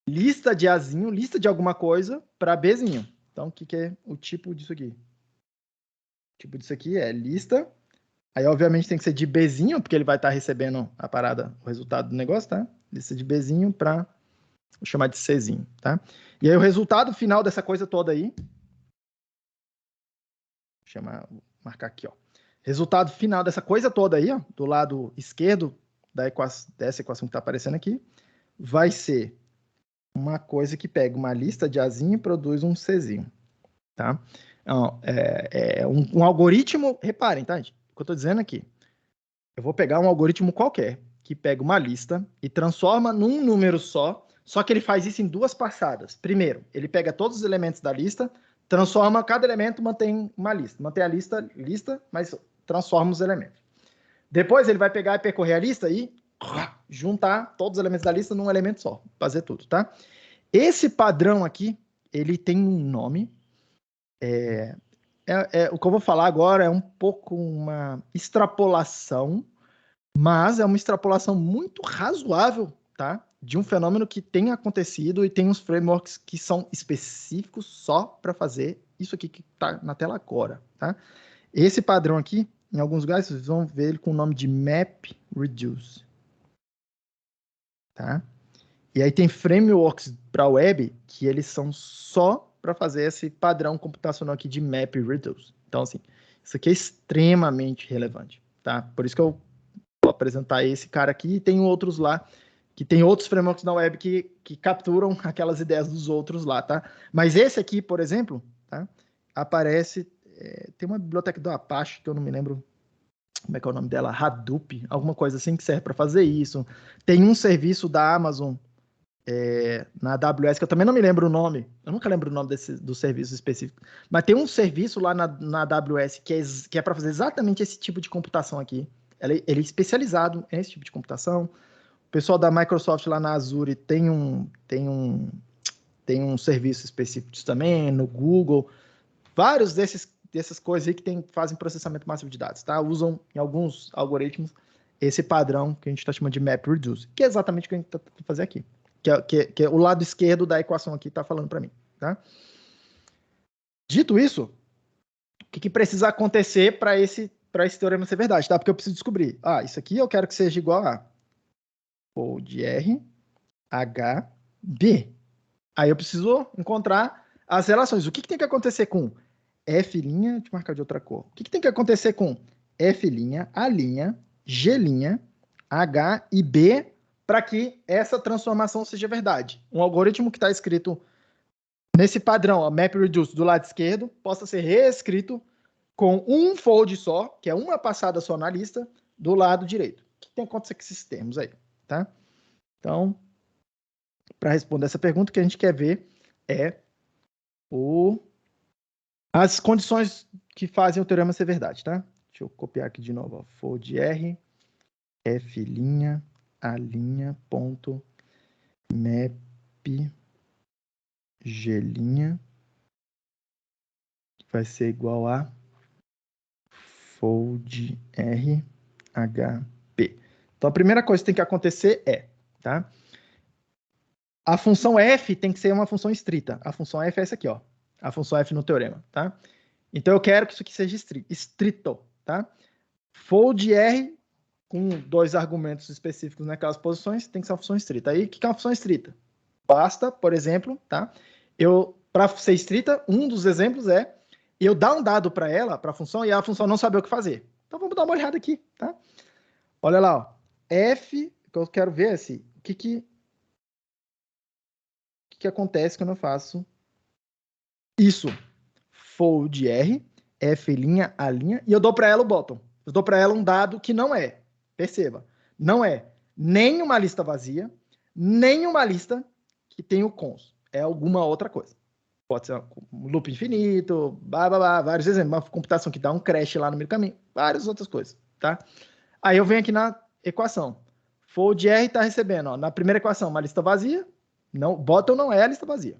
lista de Azinho, lista de alguma coisa para Bzinho. Então, o que é o tipo disso aqui? O tipo disso aqui é lista. Aí, obviamente, tem que ser de Bzinho, porque ele vai estar recebendo a parada, o resultado do negócio, tá? Lista de Bzinho para... Vou chamar de Czinho, tá? E aí, o resultado final dessa coisa toda aí... Vou marcar aqui, ó. Resultado final dessa coisa toda aí, ó, do lado esquerdo dessa equação que está aparecendo aqui, vai ser uma coisa que pega uma lista de Azinho e produz um Czinho, tá? Então, um algoritmo, reparem, tá, gente? O que eu estou dizendo aqui, eu vou pegar um algoritmo qualquer, que pega uma lista e transforma num número só que ele faz isso em duas passadas. Primeiro, ele pega todos os elementos da lista, transforma cada elemento, mantém uma lista. Mantém a lista, mas transforma os elementos. Depois ele vai pegar e percorrer a lista e juntar todos os elementos da lista num elemento só. Fazer tudo, tá? Esse padrão aqui, ele tem um nome. O que eu vou falar agora é um pouco uma extrapolação, mas é uma extrapolação muito razoável, tá? De um fenômeno que tem acontecido e tem uns frameworks que são específicos só para fazer isso aqui que está na tela agora, tá? Esse padrão aqui, em alguns lugares, vocês vão ver ele com o nome de MapReduce, tá? E aí tem frameworks para web que eles são só para fazer esse padrão computacional aqui de MapReduce. Então, assim, isso aqui é extremamente relevante, tá? Por isso que eu vou apresentar esse cara aqui e tem outros lá, que tem outros frameworks na web que capturam aquelas ideias dos outros lá, tá? Mas esse aqui, por exemplo, tá? Aparece, tem uma biblioteca do Apache, que eu não me lembro como é que é o nome dela, Hadoop, alguma coisa assim que serve para fazer isso. Tem um serviço da Amazon na AWS, que eu também não me lembro o nome, eu nunca lembro o nome do serviço específico, mas tem um serviço lá na AWS que é para fazer exatamente esse tipo de computação aqui. Ele é especializado nesse tipo de computação. O pessoal da Microsoft lá na Azure tem um serviço específico disso também, no Google. Vários dessas coisas aí que fazem processamento massivo de dados, tá? Usam em alguns algoritmos esse padrão que a gente está chamando de MapReduce, que é exatamente o que a gente está tentando fazer aqui. Que é o lado esquerdo da equação aqui está falando para mim, tá? Dito isso, o que precisa acontecer para esse teorema ser verdade, tá? Porque eu preciso descobrir, isso aqui eu quero que seja igual a fold R, H, B. Aí eu preciso encontrar as relações. O que tem que acontecer com F', deixa eu marcar de outra cor. O que tem que acontecer com F', A', G', H e B para que essa transformação seja verdade? Um algoritmo que está escrito nesse padrão, a MapReduce do lado esquerdo, possa ser reescrito com um fold só, que é uma passada só na lista, do lado direito. O que tem que acontecer com esses termos aí, tá? Então, para responder essa pergunta, o que a gente quer ver é as condições que fazem o teorema ser verdade, tá? Deixa eu copiar aqui de novo. Ó. Fold R, F', A', ponto, map, G', que vai ser igual a fold R, HP. Então, a primeira coisa que tem que acontecer é, tá? A função f tem que ser uma função estrita. A função f é essa aqui, ó. A função f no teorema, tá? Então, eu quero que isso aqui seja estrito, tá? Fold R com 2 argumentos específicos naquelas posições tem que ser uma função estrita. Aí, o que é uma função estrita? Basta, por exemplo, tá? Para ser estrita, um dos exemplos é eu dar um dado para ela, para a função, e a função não saber o que fazer. Então, vamos dar uma olhada aqui, tá? Olha lá, ó. F, que eu quero ver assim, o que acontece quando eu faço isso? Fold R, F', A', e eu dou para ela o bottom. Eu dou para ela um dado que não é, perceba, não é nem uma lista vazia, nem uma lista que tem o cons. É alguma outra coisa. Pode ser um loop infinito, vários exemplos. Uma computação que dá um crash lá no meio do caminho, várias outras coisas, tá? Aí eu venho aqui na equação. Fold R está recebendo, ó, na primeira equação, uma lista vazia. Não, bottom não é a lista vazia.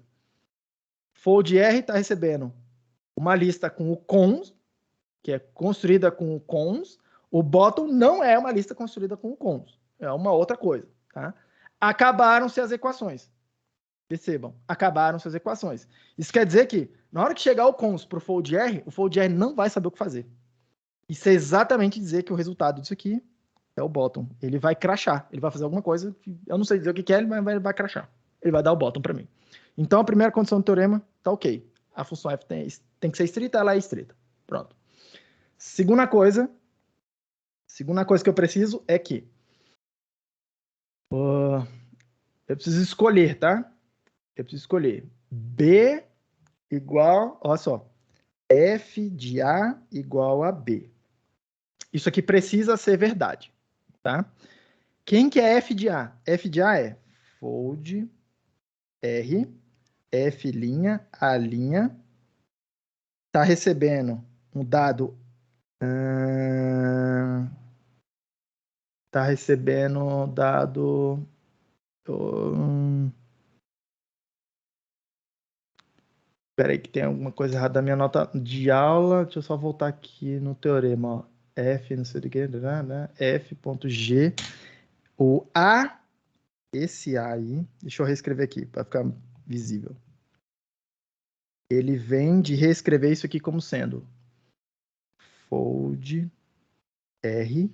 Fold R está recebendo uma lista com o cons, que é construída com o cons. O bottom não é uma lista construída com o cons. É uma outra coisa, tá? Acabaram-se as equações. Percebam, acabaram-se as equações. Isso quer dizer que, na hora que chegar o cons para o fold R não vai saber o que fazer. Isso é exatamente dizer que o resultado disso aqui é o bottom. Ele vai crashar. Ele vai fazer alguma coisa que eu não sei dizer o que é, mas ele vai crashar. Ele vai dar o bottom para mim. Então, a primeira condição do teorema está ok. A função f tem que ser estrita, ela é estrita. Pronto. Segunda coisa que eu preciso é que eu preciso escolher, tá? Eu preciso escolher B igual, olha só, F de A igual a B. Isso aqui precisa ser verdade, tá? Quem que é F de A? F de A é fold R, F', A', tá recebendo um dado, tá recebendo dado, espera aí que tem alguma coisa errada na minha nota de aula, deixa eu só voltar aqui no teorema, ó. F, não sei o que, né? F.G, o A, esse A aí, deixa eu reescrever aqui para ficar visível. Ele vem de reescrever isso aqui como sendo fold R,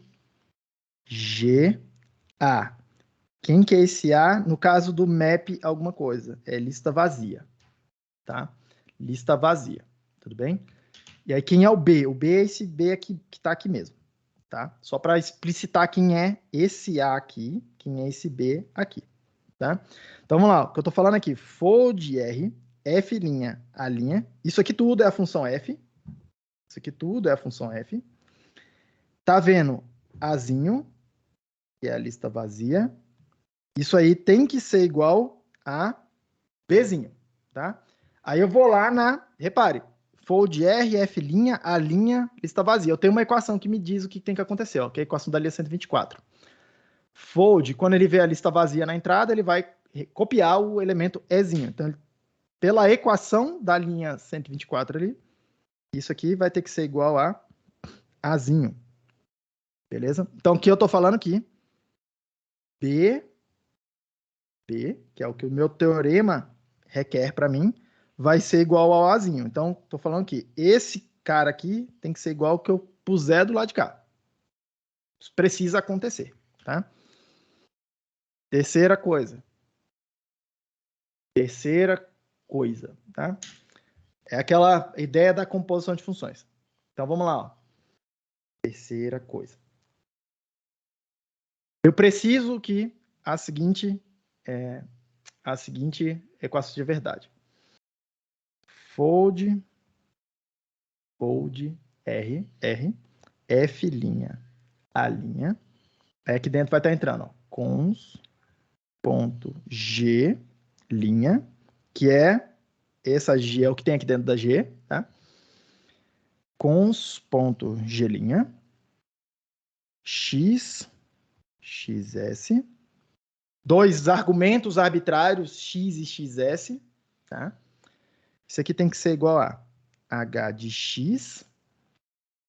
G, A. Quem que é esse A? No caso do map alguma coisa, é lista vazia, tá? Lista vazia, tudo bem? E aí quem é o B? O B é esse B aqui que tá aqui mesmo, tá? Só para explicitar quem é esse A aqui, quem é esse B aqui, tá? Então vamos lá, o que eu tô falando aqui, fold R, F', A', isso aqui tudo é a função F, isso aqui tudo é a função F. Tá vendo Azinho, que é a lista vazia. Isso aí tem que ser igual a Bzinho, tá? Aí eu vou lá repare, fold R, F', A', lista vazia. Eu tenho uma equação que me diz o que tem que acontecer, ó, que é a equação da linha 124. Fold, quando ele vê a lista vazia na entrada, ele vai copiar o elemento Ezinho. Então, pela equação da linha 124 ali, isso aqui vai ter que ser igual a Azinho. Beleza? Então, o que eu estou falando aqui? B, que é o que o meu teorema requer para mim, vai ser igual ao Azinho. Então, estou falando que esse cara aqui tem que ser igual ao que eu puser do lado de cá. Isso precisa acontecer, tá? Terceira coisa, tá? É aquela ideia da composição de funções. Então, vamos lá, ó. Terceira coisa. Eu preciso que a seguinte equação de verdade. Fold R, F', A'. Aí aqui dentro vai estar entrando, ó, cons.g', que é essa G é o que tem aqui dentro da G, tá? Cons.g', x, xs, dois argumentos arbitrários, x e xs, tá? Isso aqui tem que ser igual a h de x,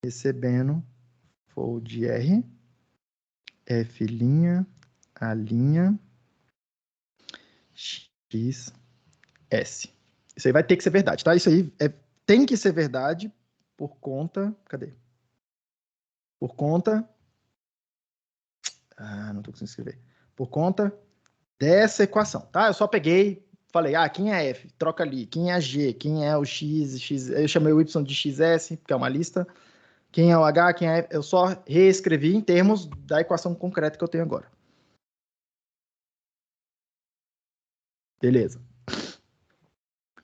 recebendo fold R, F', A', X, S. Isso aí vai ter que ser verdade, tá? Isso aí tem que ser verdade por conta... Cadê? Por conta... não tô conseguindo escrever. Por conta dessa equação, tá? Eu só peguei, falei, quem é F? Troca ali. Quem é G? Quem é o X? Eu chamei o Y de XS, porque é uma lista. Quem é o H? Quem é F? Eu só reescrevi em termos da equação concreta que eu tenho agora. Beleza.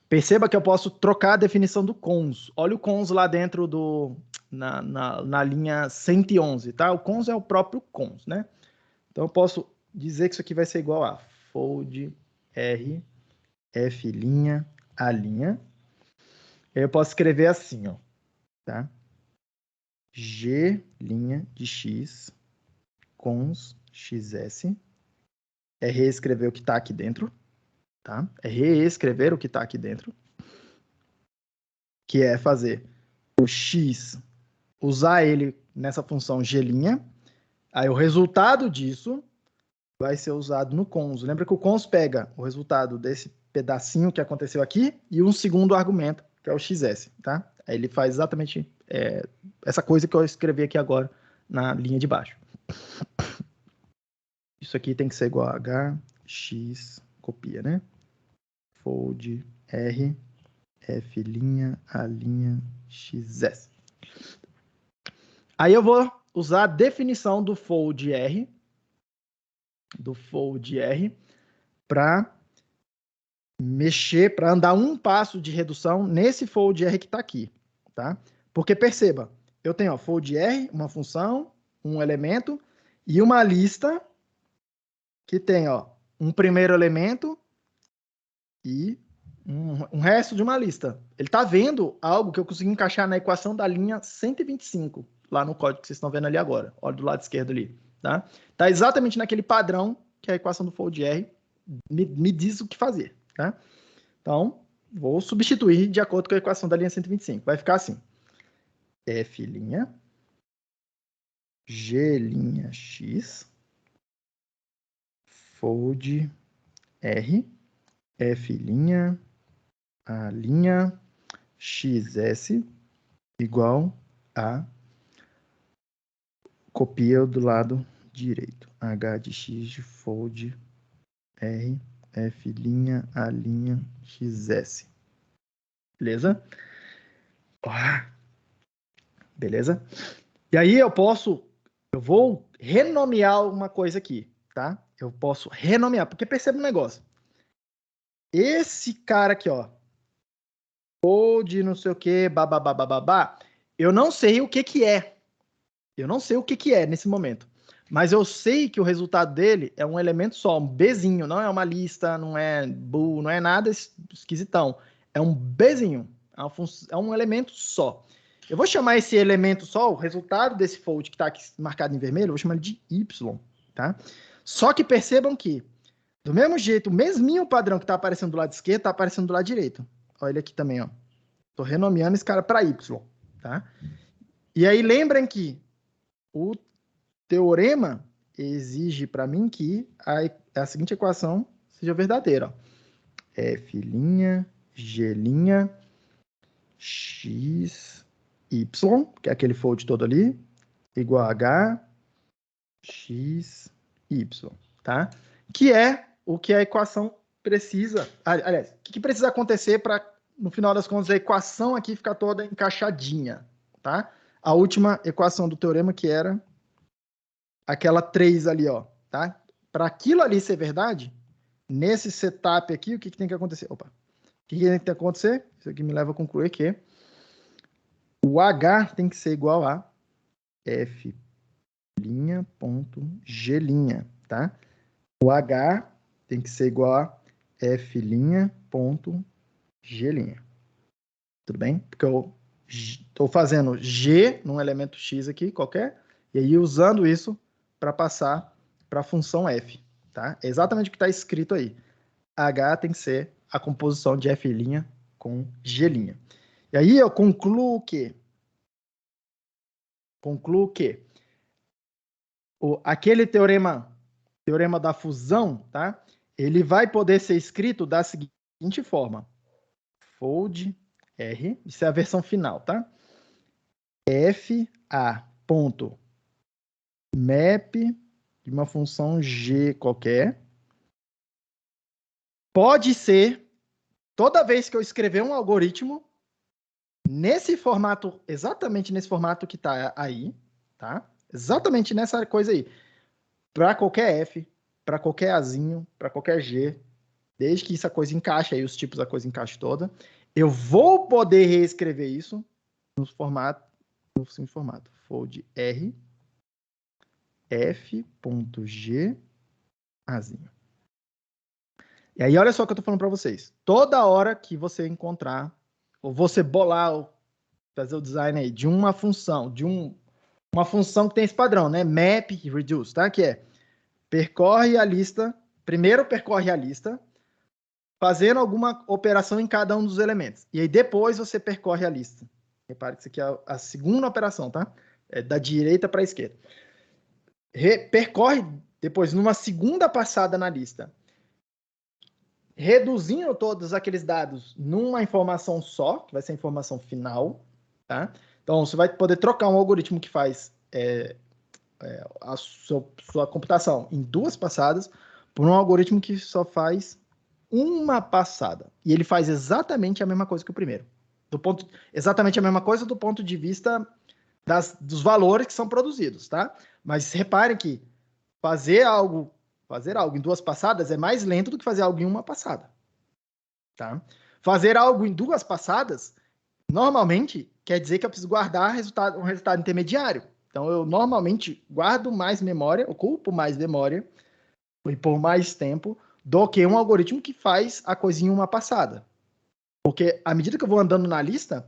Perceba que eu posso trocar a definição do cons. Olha o cons lá dentro na linha 111, tá? O cons é o próprio cons, né? Então eu posso dizer que isso aqui vai ser igual a fold R, F', A'. Eu posso escrever assim, ó, tá? G' de X, cons XS. É reescrever o que está aqui dentro, tá? É reescrever o que está aqui dentro. Que é fazer o X, usar ele nessa função G'. Aí o resultado disso vai ser usado no cons. Lembra que o cons pega o resultado desse pedacinho que aconteceu aqui e um segundo argumento, que é o XS, tá? Aí ele faz exatamente essa coisa que eu escrevi aqui agora na linha de baixo. Isso aqui tem que ser igual a H, X, copia, né? Fold R, F', A', XS. Aí eu vou usar a definição do fold R, para mexer, para andar um passo de redução nesse fold R que está aqui, tá? Porque perceba, eu tenho fold R, uma função, um elemento, e uma lista que tem um primeiro elemento e um resto de uma lista. Ele está vendo algo que eu consegui encaixar na equação da linha 125, lá no código que vocês estão vendo ali agora. Olha do lado esquerdo ali, tá? Tá exatamente naquele padrão que a equação do fold R me diz o que fazer, tá? Então, vou substituir de acordo com a equação da linha 125. Vai ficar assim. F', G' X, fold R, F', A', XS, igual a copia do lado direito. H de X de fold R, F', A', XS. Beleza? Beleza? E aí eu vou renomear uma coisa aqui, tá? Eu posso renomear, porque perceba um negócio. Esse cara aqui, ó, fold não sei o que, babá, eu não sei o que que é. Eu não sei o que que é nesse momento. Mas eu sei que o resultado dele é um elemento só, um Bzinho, não é uma lista, não é bool, não é nada esquisitão. É um Bzinho, é um elemento só. Eu vou chamar esse elemento só, o resultado desse fold que está aqui marcado em vermelho, eu vou chamar ele de Y, tá? Só que percebam que, do mesmo jeito, o mesminho padrão que está aparecendo do lado esquerdo, está aparecendo do lado direito. Olha ele aqui também, ó. Estou renomeando esse cara para Y, tá? E aí lembrem que o teorema exige para mim que a seguinte equação seja verdadeira. Ó. F', G', X, Y, que é aquele fold todo ali, igual a H, X, Y, tá? Que é o que a equação precisa... Aliás, o que precisa acontecer para, no final das contas, a equação aqui ficar toda encaixadinha, tá? A última equação do teorema que era aquela 3 ali, ó, tá? Para aquilo ali ser verdade, nesse setup aqui, o que tem que acontecer? Opa. O que tem que acontecer? Isso aqui me leva a concluir que o H tem que ser igual a F', ponto G', tá? O H tem que ser igual a F', ponto G'. Tudo bem? Porque eu estou fazendo G num elemento X aqui, qualquer, e aí usando isso para passar para a função F, tá? É exatamente o que está escrito aí. H tem que ser a composição de F' com G'. E aí eu concluo que aquele teorema da fusão, tá? Ele vai poder ser escrito da seguinte forma. Fold R, isso é a versão final, tá? FA ponto map de uma função G qualquer. Pode ser, toda vez que eu escrever um algoritmo, nesse formato, exatamente nesse formato que tá aí, tá? Exatamente nessa coisa aí. Para qualquer F, para qualquer Azinho, para qualquer G, desde que essa coisa encaixe aí, os tipos da coisa encaixe toda, eu vou poder reescrever isso no seguinte formato, fold R, F.G, Azinho. E aí, olha só o que eu tô falando para vocês. Toda hora que você encontrar, ou você bolar, ou fazer o design aí de uma função, uma função que tem esse padrão, né? Map reduce, tá? Que é percorre a lista, primeiro percorre a lista, fazendo alguma operação em cada um dos elementos. E aí depois você percorre a lista. Repare que isso aqui é a segunda operação, tá? É da direita para a esquerda. Percorre depois numa segunda passada na lista, reduzindo todos aqueles dados numa informação só, que vai ser a informação final, tá? Então, você vai poder trocar um algoritmo que faz a sua computação em duas passadas por um algoritmo que só faz uma passada. E ele faz exatamente a mesma coisa que o primeiro. Exatamente a mesma coisa do ponto de vista dos valores que são produzidos, tá? Mas reparem que fazer algo em duas passadas é mais lento do que fazer algo em uma passada, tá? Fazer algo em duas passadas, normalmente, quer dizer que eu preciso guardar um resultado intermediário. Então, eu normalmente guardo mais memória, ocupo mais memória e por mais tempo do que um algoritmo que faz a coisinha em uma passada. Porque à medida que eu vou andando na lista,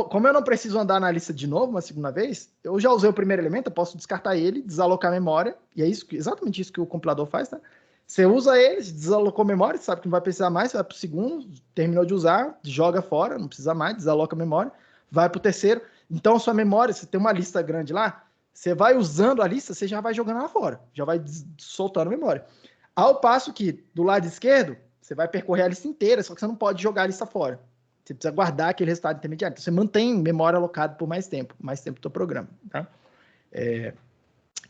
como eu não preciso andar na lista de novo uma segunda vez, eu já usei o primeiro elemento, eu posso descartar ele, desalocar a memória, e é exatamente isso que o compilador faz, tá? Você usa ele, desalocou a memória, sabe que não vai precisar mais, vai para o segundo, terminou de usar, joga fora, não precisa mais, desaloca a memória, vai para o terceiro. Então, sua memória, você tem uma lista grande lá, você vai usando a lista, você já vai jogando ela fora, já vai soltando a memória. Ao passo que, do lado esquerdo, você vai percorrer a lista inteira, só que você não pode jogar a lista fora. Você precisa guardar aquele resultado intermediário. Então, você mantém memória alocada por mais tempo do teu programa, tá?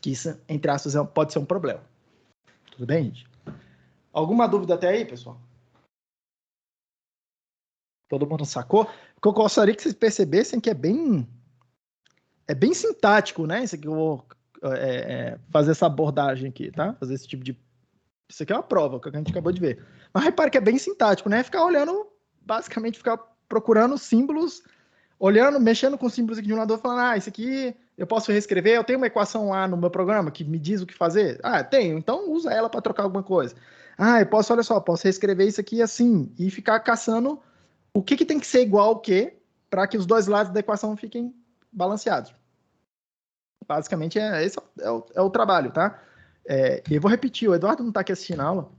Que isso, entre aspas, pode ser um problema. Tudo bem, gente? Alguma dúvida até aí, pessoal? Todo mundo sacou? Porque eu gostaria que vocês percebessem que é bem sintático, né? Isso aqui eu vou fazer essa abordagem aqui, tá? Fazer esse tipo de... Isso aqui é uma prova, que a gente acabou de ver. Mas repare que é bem sintático, né? Ficar olhando, basicamente ficar procurando símbolos, olhando, mexendo com símbolos aqui de um lado, falando, isso aqui eu posso reescrever, eu tenho uma equação lá no meu programa que me diz o que fazer? Tenho, então usa ela para trocar alguma coisa. Posso reescrever isso aqui assim, e ficar caçando o que tem que ser igual ao que, para que os dois lados da equação fiquem balanceados. Basicamente, esse é o trabalho, tá? E eu vou repetir, o Eduardo não está aqui assistindo a aula.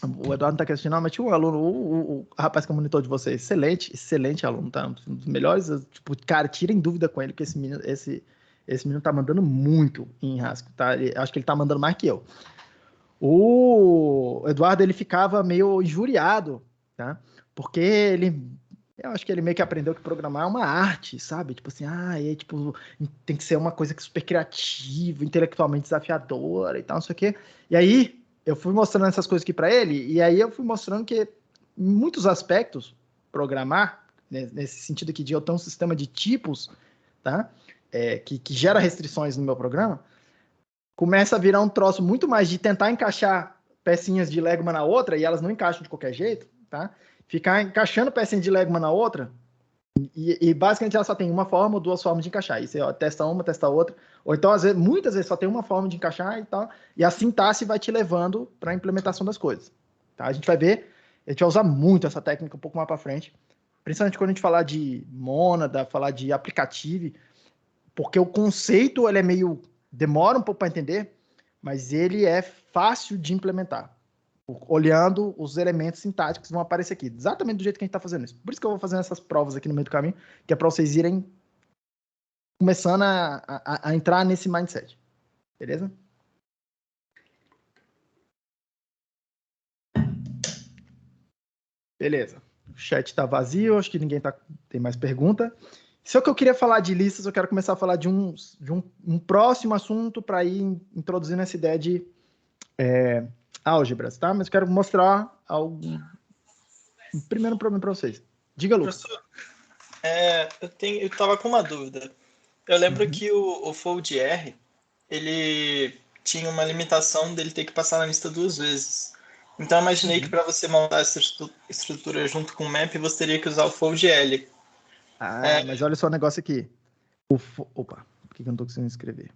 O Eduardo não está aqui assistindo a aula, mas tinha um aluno, o rapaz que é o monitor de vocês, excelente aluno, tá? Um dos melhores, tipo, cara, tirem dúvida com ele, porque esse menino tá mandando muito em Haskell, tá? Acho que ele tá mandando mais que eu. O Eduardo, ele ficava meio injuriado, tá? Porque eu acho que ele meio que aprendeu que programar é uma arte, sabe? Tipo assim, tipo, tem que ser uma coisa que é super criativa, intelectualmente desafiadora e tal, não sei o quê. E aí, eu fui mostrando essas coisas aqui para ele, e aí eu fui mostrando que, em muitos aspectos, programar, né, nesse sentido aqui de eu ter um sistema de tipos, tá? Que gera restrições no meu programa, começa a virar um troço muito mais de tentar encaixar pecinhas de Lego uma na outra, e elas não encaixam de qualquer jeito, tá? Ficar encaixando pecinhas de Lego uma na outra, e basicamente ela só tem uma forma ou duas formas de encaixar. E você testa uma, testa outra, ou então muitas vezes só tem uma forma de encaixar e tal, e a sintaxe vai te levando para a implementação das coisas. Tá? A gente vai usar muito essa técnica um pouco mais para frente, principalmente quando a gente falar de mônada, falar de aplicativo, porque o conceito ele demora um pouco para entender, mas ele é fácil de implementar, olhando os elementos sintáticos que vão aparecer aqui, exatamente do jeito que a gente está fazendo isso. Por isso que eu vou fazendo essas provas aqui no meio do caminho, que é para vocês irem começando a entrar nesse mindset. Beleza? Beleza. O chat está vazio, acho que ninguém tem mais pergunta. Só que eu queria falar de listas, eu quero começar a falar de um próximo assunto para ir introduzindo essa ideia de álgebras, tá? Mas eu quero mostrar um primeiro problema para vocês. Diga, Lucas. Professor, eu estava com uma dúvida. Eu lembro que o Fold R, ele tinha uma limitação dele ter que passar na lista 2 vezes. Então eu imaginei que para você montar essa estrutura junto com o map, você teria que usar o Fold L. Mas olha só o negócio aqui. Opa, por que eu não estou conseguindo escrever?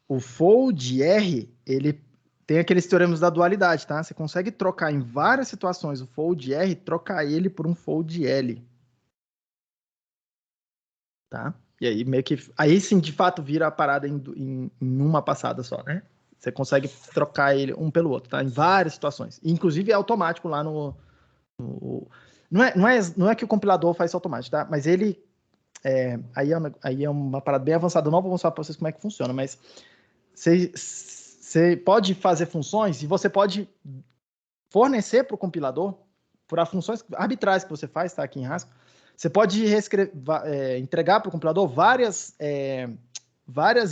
O Fold R, ele tem aqueles teoremas da dualidade, tá? Você consegue trocar em várias situações o Fold R, trocar ele por um Fold L. Tá? E aí meio que... Aí sim, de fato, vira a parada em uma passada só, né? Você consegue trocar ele um pelo outro, tá? Em várias situações. Inclusive é automático lá no... Não é que o compilador faz isso automático, tá? Mas ele... Aí é uma parada bem avançada. Eu não vou mostrar para vocês como é que funciona, mas você pode fazer funções e você pode fornecer para o compilador, por funções arbitrárias que você faz, tá? Aqui em Haskell, você pode entregar para o compilador várias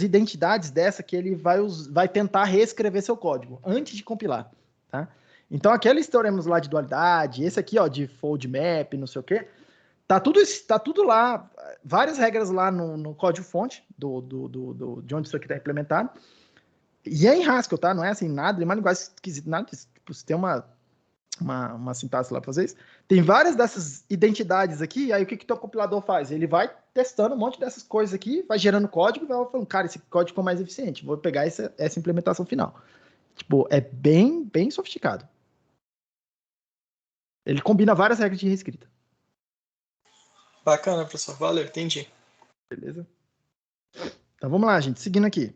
identidades dessa que ele vai tentar reescrever seu código antes de compilar, tá? Então, aqueles teoremas lá de dualidade, esse aqui, ó, de fold map, não sei o quê, tá tudo lá, várias regras lá no código-fonte de onde isso aqui está implementado. E é em Haskell, tá? Não é assim, nada, uma linguagem esquisita, nada disso. Tipo, se tem uma sintaxe lá para vocês, tem várias dessas identidades aqui, aí o que o teu compilador faz? Ele vai testando um monte dessas coisas aqui, vai gerando código e vai falando, cara, esse código ficou mais eficiente, vou pegar essa implementação final. Tipo, é bem, bem sofisticado. Ele combina várias regras de reescrita. Bacana, professor. Valeu, entendi. Beleza? Então vamos lá, gente. Seguindo aqui.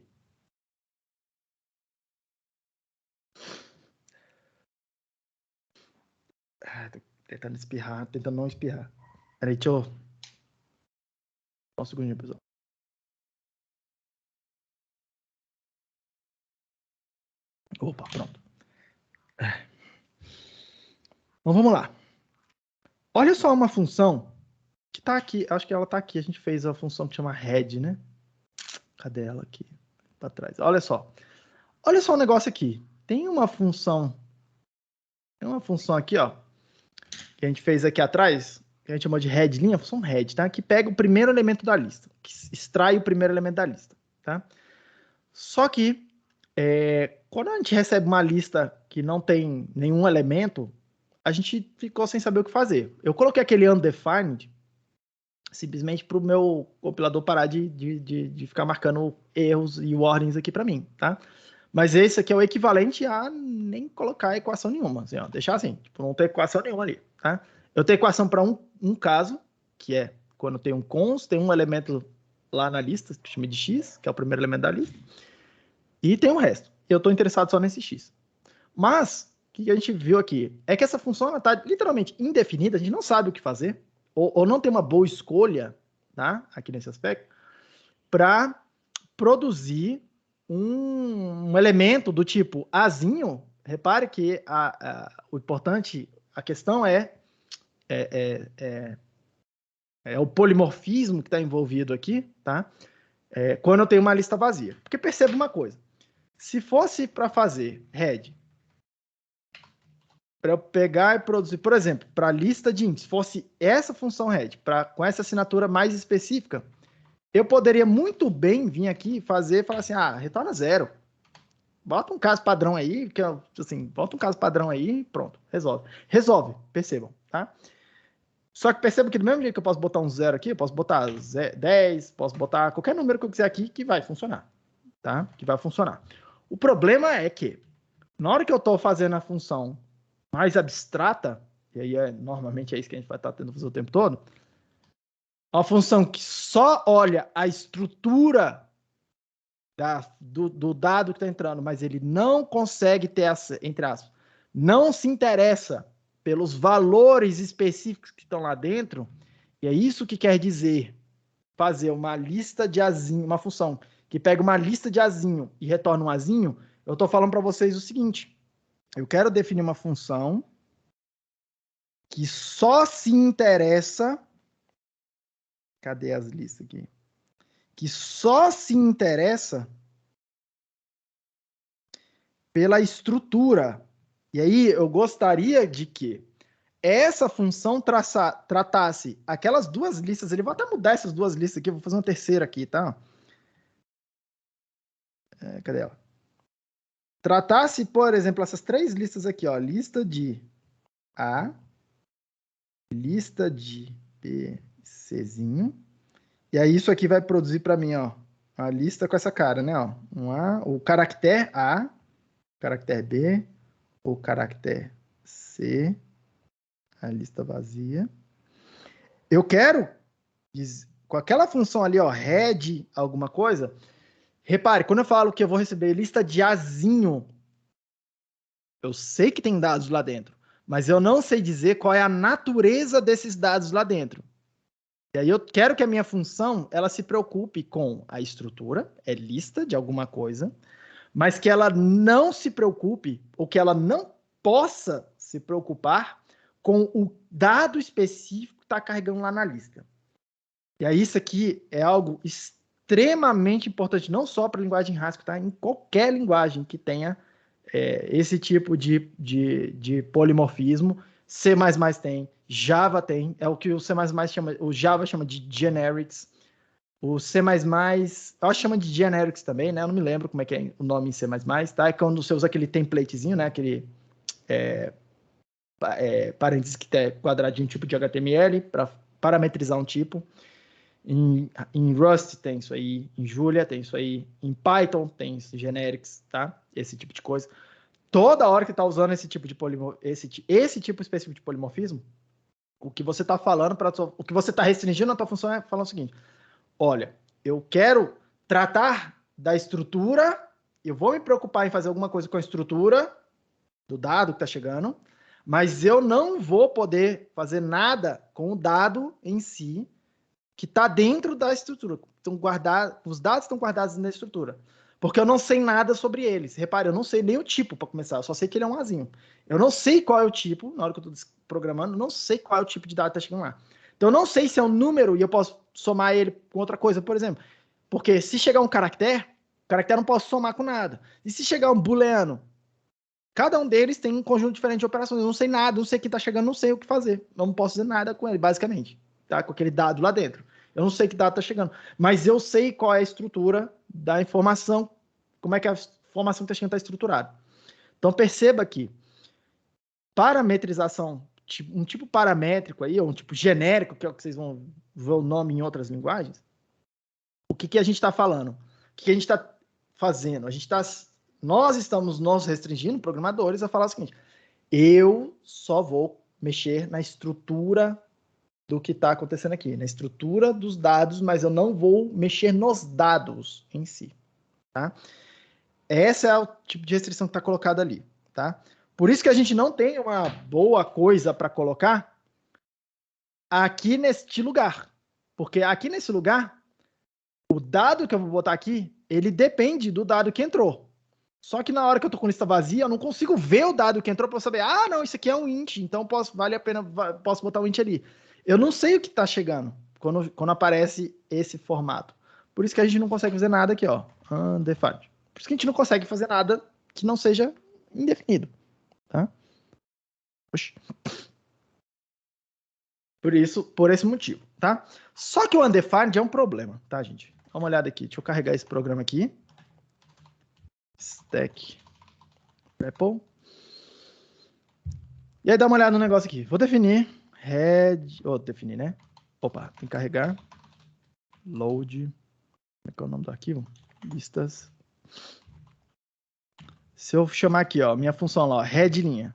Tô tentando espirrar, tentando não espirrar. Peraí, deixa eu... Só um segundinho, pessoal. Opa, pronto. Então vamos lá. Olha só uma função que tá aqui. Acho que ela tá aqui. A gente fez a função que chama head, né? Cadê ela aqui? Para trás. Olha só. Olha só o negócio aqui. Tem uma função aqui, ó, que a gente fez aqui atrás, que a gente chamou de head, função head, tá? Que pega o primeiro elemento da lista, que extrai o primeiro elemento da lista, tá? Só que quando a gente recebe uma lista que não tem nenhum elemento, a gente ficou sem saber o que fazer. Eu coloquei aquele undefined simplesmente para o meu compilador parar de ficar marcando erros e warnings aqui para mim, tá? Mas esse aqui é o equivalente a nem colocar equação nenhuma, assim, ó, deixar assim, tipo, não ter equação nenhuma ali, tá? Eu tenho equação para um caso, que é quando tem um const, tem um elemento lá na lista, que chama de x, que é o primeiro elemento da lista, e tem o resto. Eu estou interessado só nesse x. Mas, o que a gente viu aqui? É que essa função está literalmente indefinida, a gente não sabe o que fazer, ou não tem uma boa escolha, tá? Aqui nesse aspecto, para produzir um elemento do tipo azinho. Repare que o importante, a questão é o polimorfismo que está envolvido aqui, tá? Quando eu tenho uma lista vazia. Porque perceba uma coisa, se fosse para fazer head, para eu pegar e produzir, por exemplo, para a lista de índices, fosse essa função head, com essa assinatura mais específica, eu poderia muito bem vir aqui e falar assim, retorna 0. Bota um caso padrão aí, que assim, bota um caso padrão aí e pronto, resolve. Resolve, percebam, tá? Só que percebam que do mesmo jeito que eu posso botar um 0 aqui, eu posso botar 10, posso botar qualquer número que eu quiser aqui que vai funcionar, tá? Que vai funcionar. O problema é que, na hora que eu estou fazendo a função mais abstrata, e aí normalmente é isso que a gente vai estar tendo que fazer o tempo todo, uma função que só olha a estrutura do dado que está entrando, mas ele não consegue ter essa, entre aspas, não se interessa pelos valores específicos que estão lá dentro, e é isso que quer dizer fazer uma lista de azinho, uma função que pega uma lista de azinho e retorna um azinho, eu estou falando para vocês o seguinte, eu quero definir uma função que só se interessa... Cadê as listas aqui? Que só se interessa pela estrutura. E aí eu gostaria de que essa função tratasse aquelas duas listas, ele vai até mudar essas duas listas aqui, eu vou fazer uma terceira aqui, tá? Cadê ela? Tratasse, por exemplo, essas três listas aqui, ó, lista de A, lista de B, Czinho, e aí isso aqui vai produzir para mim, ó, a lista com essa cara, né, ó, um A, o caractere A, caractere B, o caractere C, a lista vazia. Eu quero, com aquela função ali, ó, head alguma coisa, repare, quando eu falo que eu vou receber lista de Azinho, eu sei que tem dados lá dentro, mas eu não sei dizer qual é a natureza desses dados lá dentro. E aí eu quero que a minha função, ela se preocupe com a estrutura, é lista de alguma coisa, mas que ela não se preocupe, ou que ela não possa se preocupar com o dado específico que está carregando lá na lista. E aí isso aqui é algo extremamente importante, não só para a linguagem Haskell, tá? Em qualquer linguagem que tenha esse tipo de polimorfismo. C++ tem, Java tem, é o que o C++ chama, o Java chama de generics, o C++, eu acho que chama de generics também, né? Eu não me lembro como é que é o nome em C++, tá? É quando você usa aquele templatezinho, né? Aquele parênteses que tem quadradinho tipo de HTML para parametrizar um tipo. Em Rust tem isso aí, em Julia tem isso aí, em Python tem generics, tá? Esse tipo de coisa. Toda hora que está usando esse tipo de esse tipo específico de polimorfismo, o que você está falando o que você está restringindo a tua função é falar o seguinte: olha, eu quero tratar da estrutura, eu vou me preocupar em fazer alguma coisa com a estrutura do dado que está chegando, mas eu não vou poder fazer nada com o dado em si que está dentro da estrutura. Os dados estão guardados na estrutura. Porque eu não sei nada sobre eles. Repare, eu não sei nem o tipo para começar. Eu só sei que ele é um azinho. Eu não sei qual é o tipo, na hora que eu estou programando, eu não sei qual é o tipo de dado que está chegando lá. Então eu não sei se é um número e eu posso somar ele com outra coisa, por exemplo. Porque se chegar um caractere, o caractere eu não posso somar com nada. E se chegar um booleano, cada um deles tem um conjunto diferente de operações. Eu não sei nada, não sei quem está chegando, não sei o que fazer. Eu não posso fazer nada com ele, basicamente. Tá? Com aquele dado lá dentro. Eu não sei que dado está chegando. Mas eu sei qual é a estrutura da informação, como é que a informação que está chegando está estruturada. Então perceba que parametrização, um tipo paramétrico aí, ou um tipo genérico, que é o que vocês vão ver o nome em outras linguagens, o que a gente está falando? O que a gente está fazendo? Nós estamos nos restringindo, programadores, a falar o seguinte: eu só vou mexer na estrutura do que está acontecendo aqui, na estrutura dos dados, mas eu não vou mexer nos dados em si, tá? Essa é o tipo de restrição que está colocada ali, tá? Por isso que a gente não tem uma boa coisa para colocar aqui neste lugar, porque aqui nesse lugar, o dado que eu vou botar aqui, ele depende do dado que entrou. Só que na hora que eu estou com lista vazia, eu não consigo ver o dado que entrou para saber, não, isso aqui é um int, então vale a pena, posso botar um int ali. Eu não sei o que está chegando quando aparece esse formato. Por isso que a gente não consegue fazer nada aqui, ó. Undefined. Por isso que a gente não consegue fazer nada que não seja indefinido. Tá? Oxi. Por esse motivo, tá? Só que o undefined é um problema, tá, gente? Dá uma olhada aqui. Deixa eu carregar esse programa aqui. Stack REPL. E aí dá uma olhada no negócio aqui. Vou definir head... definir, né? Opa, tem que carregar. Load. Como é que é o nome do arquivo? Listas. Se eu chamar aqui, ó, minha função lá, ó, head linha,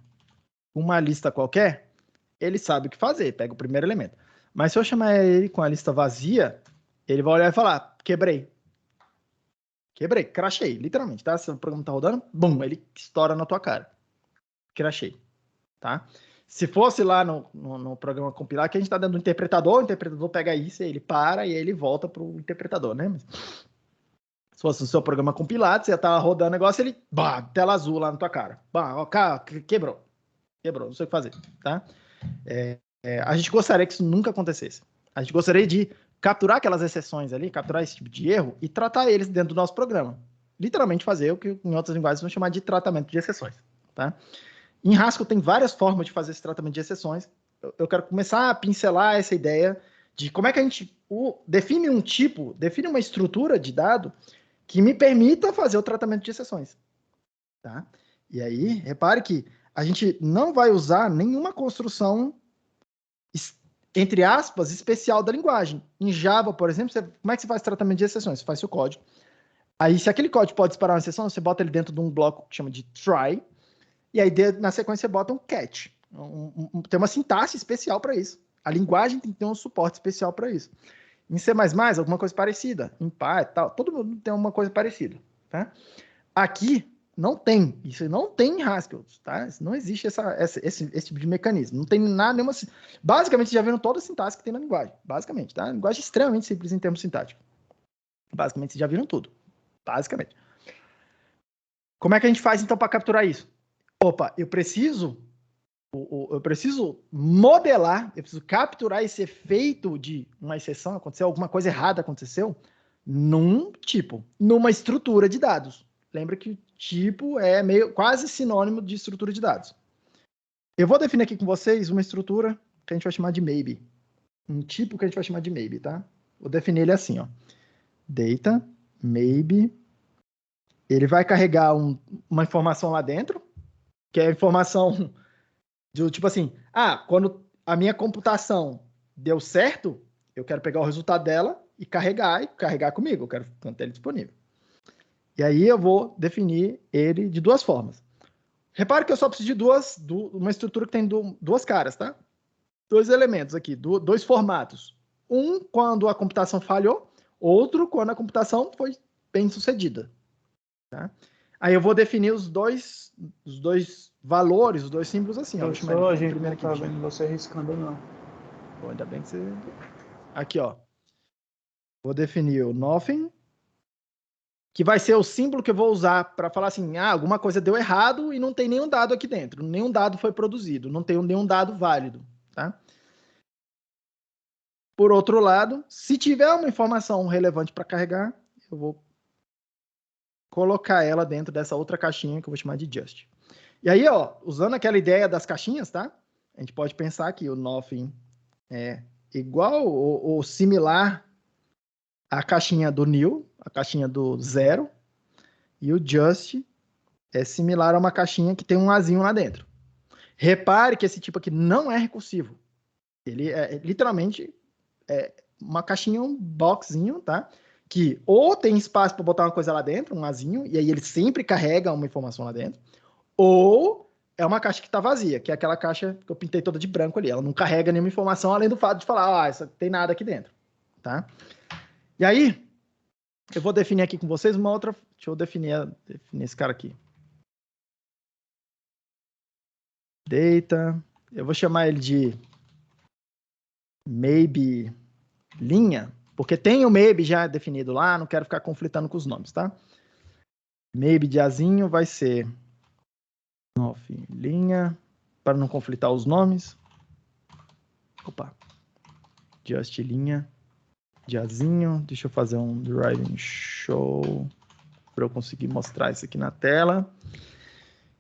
uma lista qualquer, ele sabe o que fazer, pega o primeiro elemento. Mas se eu chamar ele com a lista vazia, ele vai olhar e falar, quebrei, crashei, literalmente, tá? Se o programa tá rodando, bum, ele estoura na tua cara. Crashei, tá? Se fosse lá no programa compilar, que a gente tá dando o interpretador pega isso, ele para e ele volta pro interpretador, né? Se fosse no seu programa compilado, você ia estar rodando o negócio, ele, bah, tela azul lá na tua cara. Bah, ó, quebrou, não sei o que fazer, tá? A gente gostaria que isso nunca acontecesse. A gente gostaria de capturar aquelas exceções ali, capturar esse tipo de erro e tratar eles dentro do nosso programa. Literalmente fazer o que em outras linguagens vão chamar de tratamento de exceções, tá? Em Haskell tem várias formas de fazer esse tratamento de exceções. Eu quero começar a pincelar essa ideia de como é que a gente define um tipo, define uma estrutura de dado que me permita fazer o tratamento de exceções, tá? E aí, repare que a gente não vai usar nenhuma construção, entre aspas, especial da linguagem. Em Java, por exemplo, como é que você faz tratamento de exceções? Você faz seu código. Aí, se aquele código pode disparar uma exceção, você bota ele dentro de um bloco que chama de try, e aí na sequência você bota um catch. Tem uma sintaxe especial para isso. A linguagem tem que ter um suporte especial para isso. Em C++, alguma coisa parecida. Em Py e tal, todo mundo tem uma coisa parecida, tá? Aqui, não tem. Isso não tem em Haskell, tá? Não existe esse tipo de mecanismo. Não tem nada, nenhuma... Basicamente, já viram toda a sintaxe que tem na linguagem. Basicamente, tá? A linguagem é extremamente simples em termos sintáticos. Basicamente, vocês já viram tudo. Basicamente. Como é que a gente faz, então, para capturar isso? Opa, eu preciso modelar, eu preciso capturar esse efeito de uma exceção aconteceu, alguma coisa errada aconteceu, num tipo, numa estrutura de dados. Lembra que o tipo é quase sinônimo de estrutura de dados. Eu vou definir aqui com vocês uma estrutura que a gente vai chamar de maybe. Um tipo que a gente vai chamar de maybe, tá? Vou definir ele assim, ó. Data, maybe. Ele vai carregar uma informação lá dentro, que é a informação do tipo assim, quando a minha computação deu certo, eu quero pegar o resultado dela e carregar comigo, eu quero manter ele disponível. E aí eu vou definir ele de duas formas. Repare que eu só preciso de uma estrutura que tem duas caras, tá? Dois elementos aqui, dois formatos. Um quando a computação falhou, outro quando a computação foi bem sucedida. Tá? Aí eu vou definir os dois valores, os dois símbolos assim. Ó, a gente não tá vendo você riscando, não. Bom, ainda bem que você... Aqui, ó. Vou definir o nothing, que vai ser o símbolo que eu vou usar para falar assim, alguma coisa deu errado e não tem nenhum dado aqui dentro. Nenhum dado foi produzido, não tem nenhum dado válido, tá? Por outro lado, se tiver uma informação relevante para carregar, eu vou colocar ela dentro dessa outra caixinha que eu vou chamar de just. E aí, ó, usando aquela ideia das caixinhas, tá? A gente pode pensar que o nothing é igual ou similar à caixinha do nil, a caixinha do zero, e o just é similar a uma caixinha que tem um azinho lá dentro. Repare que esse tipo aqui não é recursivo. Ele é literalmente uma caixinha, um boxinho, tá? Que ou tem espaço para botar uma coisa lá dentro, um azinho, e aí ele sempre carrega uma informação lá dentro, ou é uma caixa que está vazia, que é aquela caixa que eu pintei toda de branco ali. Ela não carrega nenhuma informação, além do fato de falar, isso tem nada aqui dentro, tá? E aí, eu vou definir aqui com vocês uma outra... Deixa eu definir esse cara aqui. Data. Eu vou chamar ele de maybe linha, porque tem o maybe já definido lá, não quero ficar conflitando com os nomes, tá? Maybe de azinho vai ser linha, para não conflitar os nomes. Opa. Just linha de azinho. Deixa eu fazer um driving show para eu conseguir mostrar isso aqui na tela.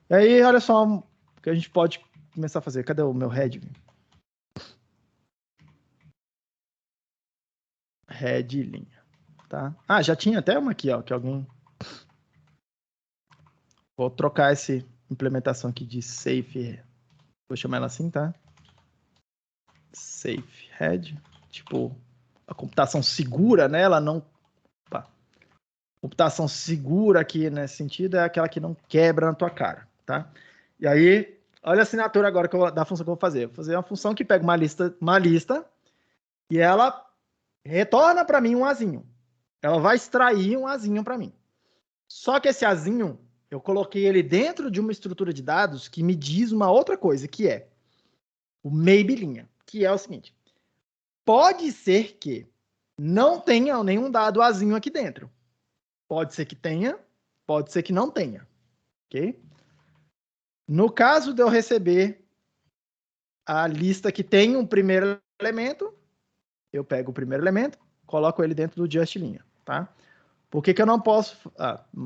E aí, olha só o que a gente pode começar a fazer. Cadê o meu head? Head linha, tá? Já tinha até uma aqui, ó, que alguém... Vou trocar essa implementação aqui de safe, vou chamar ela assim, tá? Safe head, tipo, a computação segura, né? Ela não... Opa. Computação segura aqui nesse sentido é aquela que não quebra na tua cara, tá? E aí, olha a assinatura agora da função que eu vou fazer. Vou fazer uma função que pega uma lista e ela retorna para mim um azinho. Ela vai extrair um azinho para mim. Só que esse azinho, eu coloquei ele dentro de uma estrutura de dados que me diz uma outra coisa, que é o maybe linha, que é o seguinte. Pode ser que não tenha nenhum dado azinho aqui dentro. Pode ser que tenha, pode ser que não tenha, ok? No caso de eu receber a lista que tem um primeiro elemento, eu pego o primeiro elemento, coloco ele dentro do just linha, tá? Por que que eu não posso...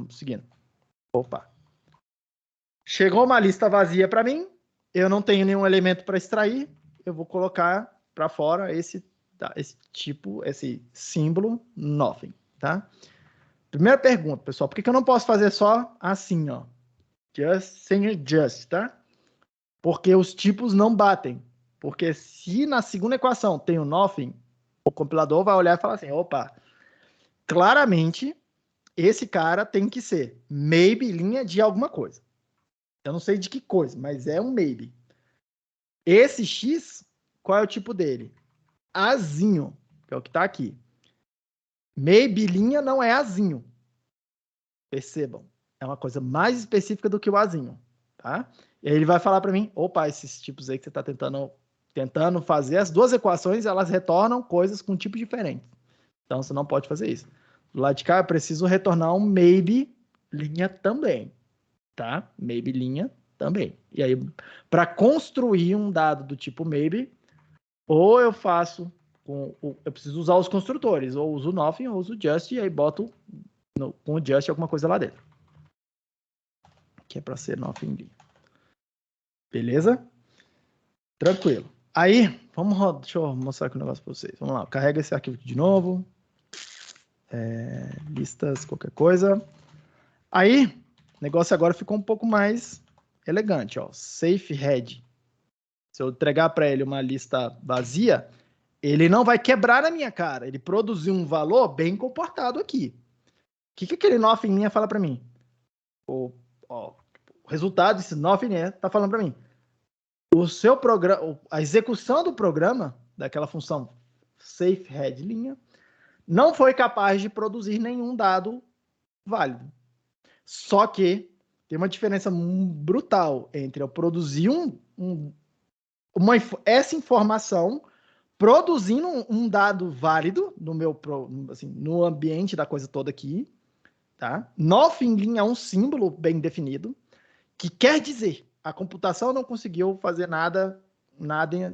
seguindo. Opa. Chegou uma lista vazia para mim, eu não tenho nenhum elemento para extrair, eu vou colocar para fora esse símbolo nothing, tá? Primeira pergunta, pessoal, por que que eu não posso fazer só assim, ó? Sem just, tá? Porque os tipos não batem. Porque se na segunda equação tem o nothing, o compilador vai olhar e falar assim, opa, claramente esse cara tem que ser maybe linha de alguma coisa. Eu não sei de que coisa, mas é um maybe. Esse X, qual é o tipo dele? Azinho, que é o que está aqui. Maybe linha não é azinho. Percebam, é uma coisa mais específica do que o azinho, tá? E aí ele vai falar para mim, opa, esses tipos aí que você está tentando fazer, as duas equações, elas retornam coisas com tipos diferentes. Então, você não pode fazer isso. Do lado de cá, eu preciso retornar um maybe linha também, tá? Maybe linha também. E aí, para construir um dado do tipo maybe, ou eu faço, eu preciso usar os construtores, ou uso nothing, ou uso just, e aí boto com o just alguma coisa lá dentro. Que é para ser nothing linha. Beleza? Tranquilo. Aí, deixa eu mostrar aqui um negócio para vocês. Vamos lá, carrega esse arquivo aqui de novo. Listas, qualquer coisa. Aí, o negócio agora ficou um pouco mais elegante, ó. Safe head. Se eu entregar para ele uma lista vazia, ele não vai quebrar na minha cara. Ele produziu um valor bem comportado aqui. O que aquele nothing linha fala para mim? O resultado desse nothing linha está falando para mim. O seu programa, a execução do programa, daquela função safe head linha, não foi capaz de produzir nenhum dado válido. Só que tem uma diferença brutal entre eu produzir essa informação produzindo um dado válido no meu, assim, no ambiente da coisa toda aqui, tá? Nothing linha é um símbolo bem definido que quer dizer a computação não conseguiu fazer nada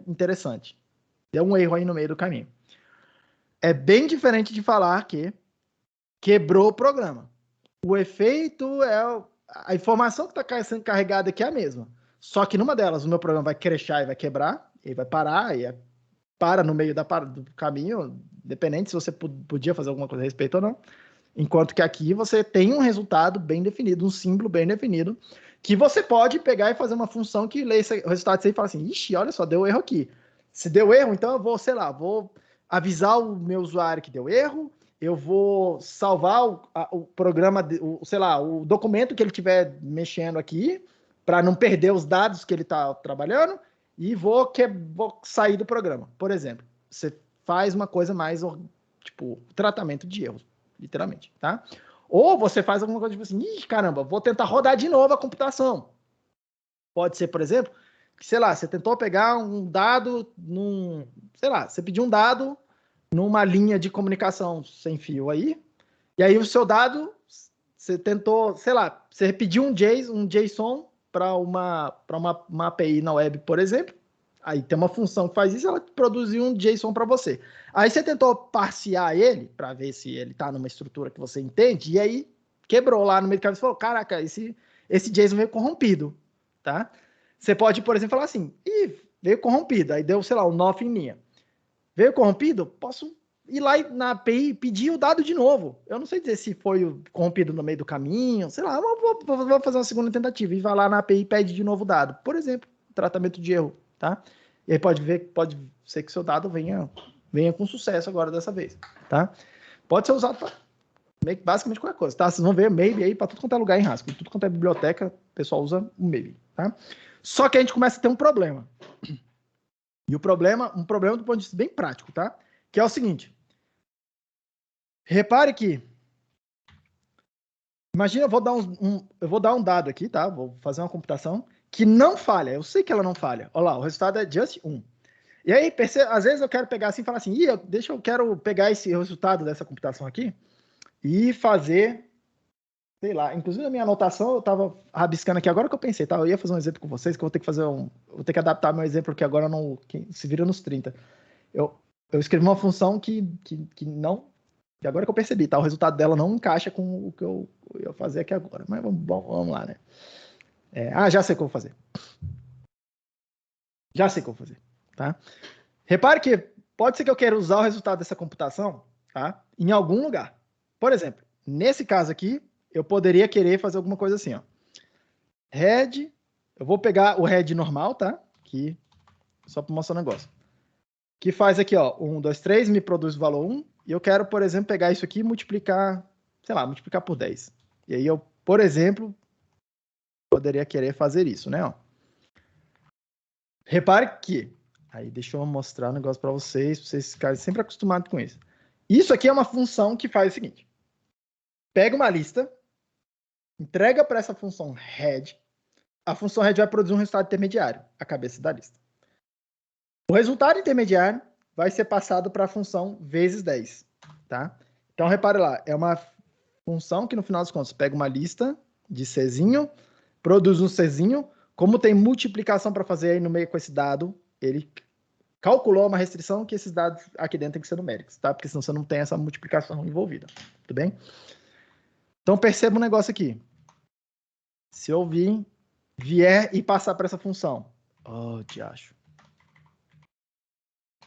interessante. Deu um erro aí no meio do caminho. É bem diferente de falar que quebrou o programa. O efeito é a informação que está sendo carregada aqui é a mesma. Só que numa delas o meu programa vai crashar e vai quebrar, e vai parar, para no meio do caminho, independente se você podia fazer alguma coisa a respeito ou não. Enquanto que aqui você tem um resultado bem definido, um símbolo bem definido, que você pode pegar e fazer uma função que lê o resultado e fala assim, ixi, olha só, deu erro aqui. Se deu erro, então eu vou, sei lá, vou avisar o meu usuário que deu erro, eu vou salvar o programa, o documento que ele estiver mexendo aqui, para não perder os dados que ele está trabalhando, e vou sair do programa. Por exemplo, você faz uma coisa mais, tipo, tratamento de erros, literalmente, tá? Ou você faz alguma coisa tipo assim, ih, caramba, vou tentar rodar de novo a computação. Pode ser, por exemplo, que, sei lá, você tentou pegar um dado você pediu um dado numa linha de comunicação sem fio aí, e aí o seu dado, você tentou, sei lá, você pediu um JSON para uma API na web, por exemplo, aí tem uma função que faz isso, ela produziu um JSON para você. Aí você tentou parsear ele, para ver se ele está numa estrutura que você entende, e aí quebrou lá no meio do caminho e falou, caraca, esse JSON veio corrompido, tá? Você pode, por exemplo, falar assim, veio corrompido, aí deu, sei lá, um nothing linha. Veio corrompido? Posso ir lá na API e pedir o dado de novo. Eu não sei dizer se foi corrompido no meio do caminho, sei lá, vou fazer uma segunda tentativa e vai lá na API e pede de novo o dado. Por exemplo, tratamento de erro, tá? E aí pode ser que seu dado venha com sucesso agora dessa vez, tá? Pode ser usado para basicamente qualquer coisa, tá? Vocês vão ver maybe aí para tudo quanto é lugar em Haskell, tudo quanto é biblioteca, o pessoal usa o maybe, tá? Só que a gente começa a ter um problema. E um problema do ponto de vista bem prático, tá? Que é o seguinte. Repare que, imagina, eu vou dar um dado aqui, tá? Vou fazer uma computação que não falha. Eu sei que ela não falha. Olha lá, o resultado é just 1. E aí, às vezes eu quero pegar assim e falar assim, eu quero pegar esse resultado dessa computação aqui e fazer sei lá, inclusive na minha anotação eu estava rabiscando aqui, agora que eu pensei, tá? Eu ia fazer um exemplo com vocês, que eu vou ter que fazer vou ter que adaptar meu exemplo aqui agora que se vira nos 30. Eu escrevi uma função que não, que agora que eu percebi, tá? O resultado dela não encaixa com o que eu ia fazer aqui agora, mas vamos lá, né? Já sei o que eu vou fazer. Já sei o que eu vou fazer, tá? Repare que pode ser que eu queira usar o resultado dessa computação, tá? Em algum lugar. Por exemplo, nesse caso aqui, eu poderia querer fazer alguma coisa assim, ó. Head, eu vou pegar o head normal, tá? Aqui, só para mostrar um negócio. Que faz aqui, ó, 1, 2, 3, me produz o valor 1, e eu quero, por exemplo, pegar isso aqui e multiplicar, sei lá, multiplicar por 10. E aí eu, por exemplo, poderia querer fazer isso, né, ó. Repare que, aí deixa eu mostrar um negócio para vocês ficarem sempre acostumados com isso. Isso aqui é uma função que faz o seguinte. Pega uma lista, entrega para essa função head, a função head vai produzir um resultado intermediário, a cabeça da lista. O resultado intermediário vai ser passado para a função vezes 10, tá? Então, repare lá, é uma função que, no final das contas, pega uma lista de Czinho, produz um Czinho, como tem multiplicação para fazer aí no meio com esse dado, ele calculou uma restrição que esses dados aqui dentro tem que ser numéricos, tá? Porque senão você não tem essa multiplicação envolvida, tudo bem? Então, perceba um negócio aqui. Se eu vier e passar para essa função, diacho.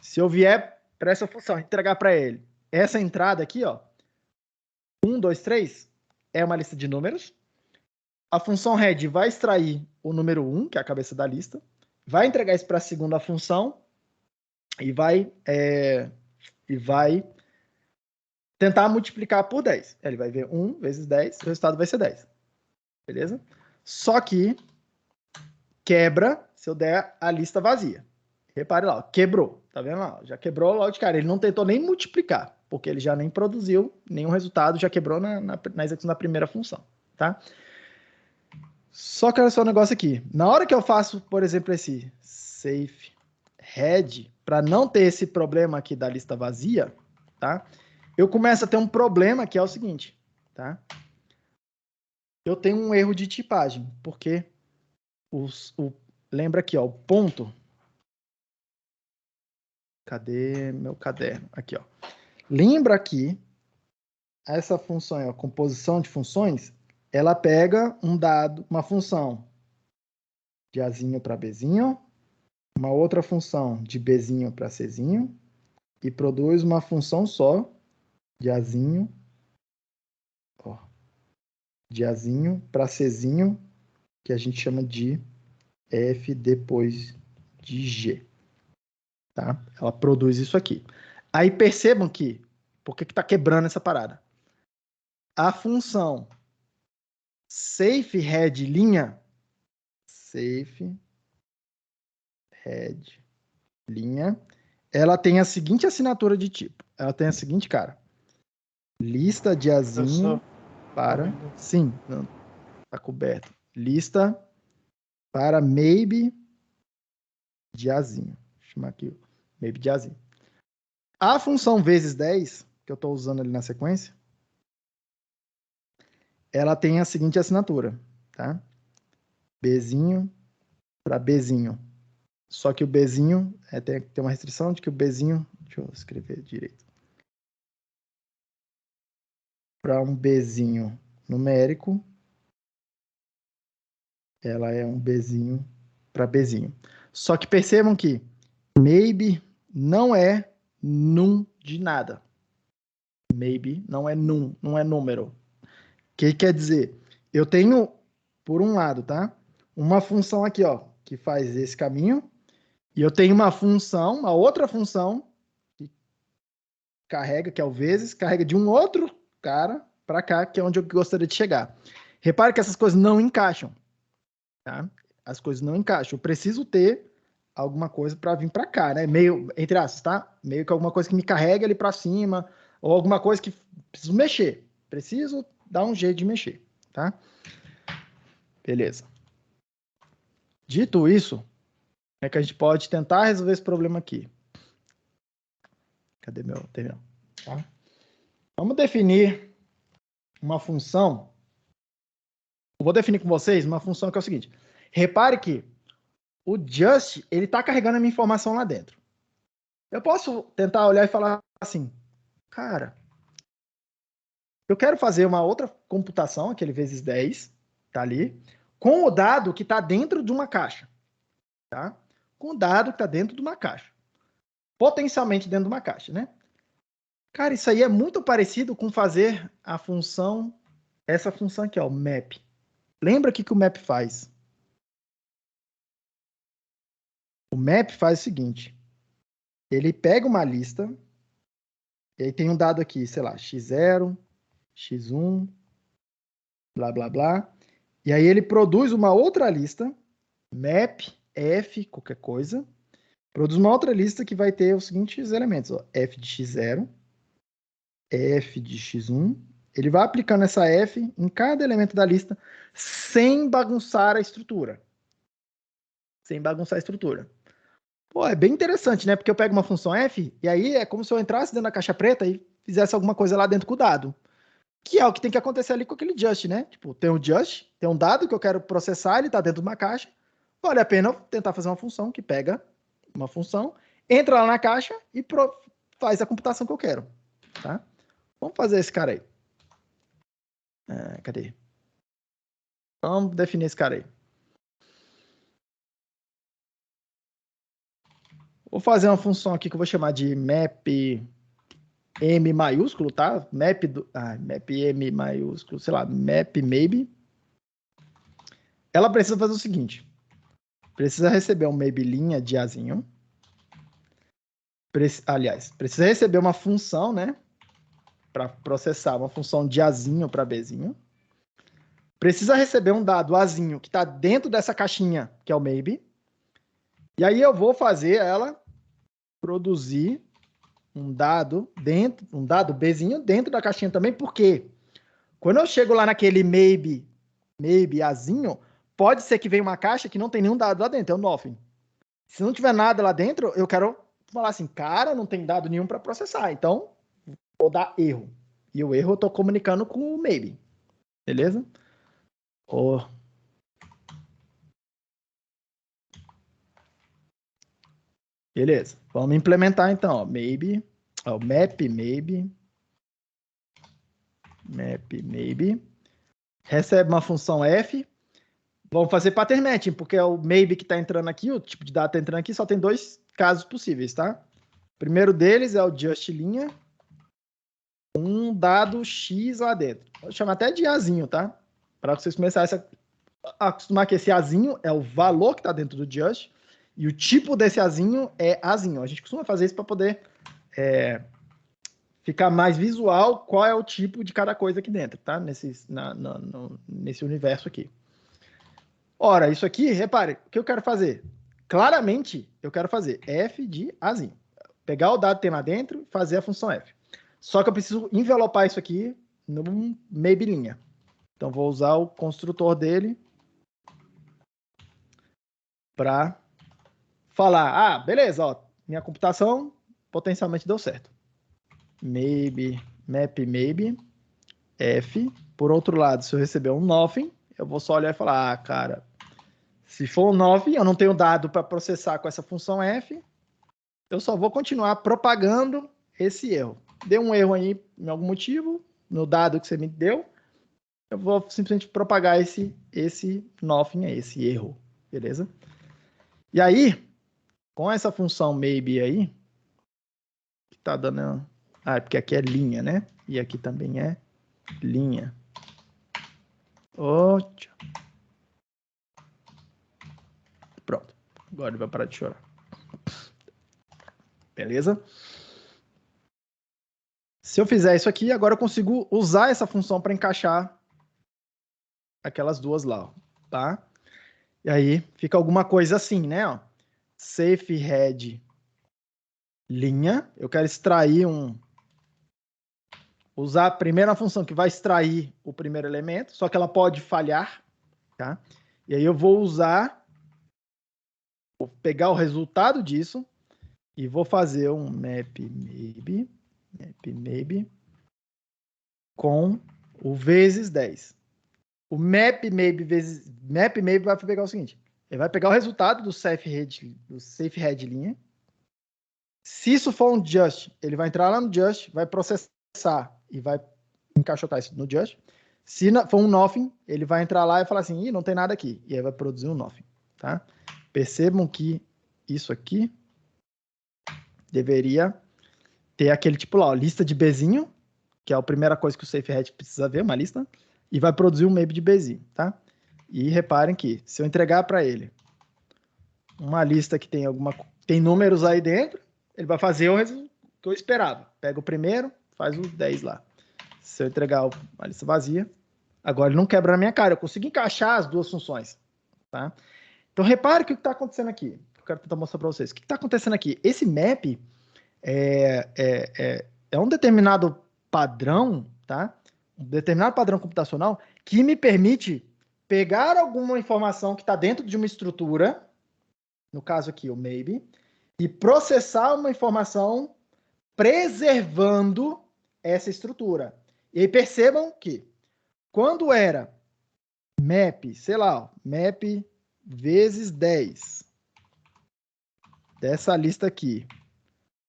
Se eu vier para essa função, entregar para ele essa entrada aqui, ó, 1, 2, 3, é uma lista de números. A função head vai extrair o número 1, que é a cabeça da lista, vai entregar isso para a segunda função e vai tentar multiplicar por 10. Ele vai ver 1 vezes 10, o resultado vai ser 10. Beleza? Só que quebra se eu der a lista vazia. Repare lá, ó, quebrou. Tá vendo lá? Já quebrou logo de cara. Ele não tentou nem multiplicar, porque ele já nem produziu nenhum resultado, já quebrou na execução da primeira função. Tá? Só que olha só o negócio aqui. Na hora que eu faço, por exemplo, esse safe head, para não ter esse problema aqui da lista vazia, tá? Eu começo a ter um problema que é o seguinte, tá? Eu tenho um erro de tipagem, porque lembra aqui, ó, o ponto. Cadê meu caderno? Aqui, ó. Lembra que essa função, ó, composição de funções, ela pega um dado, uma função de Azinho para Bzinho, uma outra função de Bzinho para Czinho, e produz uma função só de Azinho, ó, de Azinho para Czinho, que a gente chama de F depois de G. Tá? Ela produz isso aqui. Aí percebam que, por que está quebrando essa parada? A função safe head linha, safe head linha, ela tem a seguinte assinatura de tipo. Ela tem a seguinte cara. Lista de Azinho para... Sim, não, tá coberto. Lista para maybe de Azinho. Vou chamar aqui maybe de Azinho. A função vezes 10, que eu estou usando ali na sequência, ela tem a seguinte assinatura, tá? Bzinho para Bzinho. Só que o Bzinho, tem uma restrição de que o Bzinho, deixa eu escrever direito. Para um Bzinho numérico, ela é um Bzinho para Bzinho. Só que percebam que maybe não é num de nada. Maybe não é num, não é número. O que quer dizer? Eu tenho, por um lado, tá? Uma função aqui, ó, que faz esse caminho. E eu tenho uma função, uma outra função, que carrega, que é o vezes, carrega de um outro cara para cá, que é onde eu gostaria de chegar. Repare que essas coisas não encaixam. Tá? As coisas não encaixam. Eu preciso ter alguma coisa para vir para cá, né? Meio, entre aspas, tá? Meio que alguma coisa que me carrega ali para cima, ou alguma coisa que preciso mexer. Preciso dar um jeito de mexer, tá? Beleza. Dito isso, é que a gente pode tentar resolver esse problema aqui. Cadê meu terminal? Tá? Vamos definir uma função Eu vou definir com vocês uma função que é o seguinte. Repare que o just, ele está carregando a minha informação lá dentro. Eu posso tentar olhar e falar assim, cara, eu quero fazer uma outra computação, aquele vezes 10, tá ali, com o dado que está dentro de uma caixa, tá? Com o dado que está dentro de uma caixa. Potencialmente dentro de uma caixa, né? Cara, isso aí é muito parecido com fazer a função, essa função aqui, ó, o map. Lembra o que o map faz? O map faz o seguinte, ele pega uma lista, e aí tem um dado aqui, sei lá, x0, x1, blá, blá, blá, e aí ele produz uma outra lista, map, f, qualquer coisa, produz uma outra lista que vai ter os seguintes elementos, ó, f de x0, f de x1, ele vai aplicando essa f em cada elemento da lista sem bagunçar a estrutura. Sem bagunçar a estrutura. Pô, é bem interessante, né? Porque eu pego uma função f e aí é como se eu entrasse dentro da caixa preta e fizesse alguma coisa lá dentro com o dado. Que é o que tem que acontecer ali com aquele just, né? Tipo, tem um just, tem um dado que eu quero processar, ele está dentro de uma caixa. Vale a pena eu tentar fazer uma função que pega uma função, entra lá na caixa e faz a computação que eu quero, tá? Vamos fazer esse cara aí. Cadê? Vamos definir esse cara aí. Vou fazer uma função aqui que eu vou chamar de map m maiúsculo, tá? Map m maiúsculo, sei lá, map maybe. Ela precisa fazer o seguinte. Precisa receber um maybe linha de azinho. Aliás, precisa receber uma função, né? Para processar uma função de azinho para bzinho. Precisa receber um dado azinho que está dentro dessa caixinha, que é o maybe. E aí eu vou fazer ela produzir um dado bzinho dentro da caixinha também, porque quando eu chego lá naquele maybe azinho, pode ser que venha uma caixa que não tem nenhum dado lá dentro, é o nothing. Se não tiver nada lá dentro, eu quero falar assim, cara, não tem dado nenhum para processar, então vou dar erro. E o erro eu estou comunicando com o maybe. Beleza? Beleza. Vamos implementar então. Ó, maybe. Ó, map maybe. Recebe uma função f. Vamos fazer pattern matching, porque é o maybe que está entrando aqui, o tipo de dado está entrando aqui, só tem dois casos possíveis, tá? O primeiro deles é o just linha, um dado x lá dentro. Vou chamar até de azinho, tá? Para vocês começarem a acostumar que esse azinho é o valor que está dentro do just, e o tipo desse azinho é azinho. A gente costuma fazer isso para poder ficar mais visual qual é o tipo de cada coisa aqui dentro, tá? Nesse universo aqui. Ora, isso aqui, repare, o que eu quero fazer? Claramente, eu quero fazer f de azinho. Pegar o dado que tem lá dentro e fazer a função f. Só que eu preciso envelopar isso aqui num maybe linha. Então, vou usar o construtor dele para falar, beleza, ó, minha computação potencialmente deu certo. Maybe, map maybe, f. Por outro lado, se eu receber um nothing, eu vou só olhar e falar, cara, se for um 9, eu não tenho dado para processar com essa função f, eu só vou continuar propagando esse erro. Deu um erro aí, em algum motivo, no dado que você me deu, eu vou simplesmente propagar esse nothing aí, esse erro, beleza? E aí, com essa função maybe aí, que tá dando... porque aqui é linha, né? E aqui também é linha. Pronto. Agora ele vai parar de chorar. Beleza? Se eu fizer isso aqui, agora eu consigo usar essa função para encaixar aquelas duas lá, ó, tá? E aí fica alguma coisa assim, né? Ó. Safe head linha. Eu quero extrair usar a primeira função que vai extrair o primeiro elemento, só que ela pode falhar, tá? E aí eu vou pegar o resultado disso e vou fazer um map maybe com o vezes 10. O map maybe vai pegar o seguinte. Ele vai pegar o resultado do safe head linha. Se isso for um just, ele vai entrar lá no just, vai processar e vai encaixotar isso no just. Se for um nothing, ele vai entrar lá e falar assim, não tem nada aqui. E aí vai produzir um nothing, tá? Percebam que isso aqui deveria ter aquele tipo lá, ó, lista de Bzinho, que é a primeira coisa que o SafeHead precisa ver, uma lista, e vai produzir um maybe de Bzinho, tá? E reparem que se eu entregar para ele uma lista que tem números aí dentro, ele vai fazer o que eu esperava. Pega o primeiro, faz os 10 lá. Se eu entregar uma lista vazia, agora ele não quebra na minha cara. Eu consigo encaixar as duas funções, tá? Então, repare o que está acontecendo aqui. Eu quero tentar mostrar para vocês. O que está acontecendo aqui? Esse map é um determinado padrão, tá? Um determinado padrão computacional que me permite pegar alguma informação que está dentro de uma estrutura, no caso aqui, o maybe, e processar uma informação preservando essa estrutura. E aí percebam que quando era map, sei lá, map vezes 10 dessa lista aqui,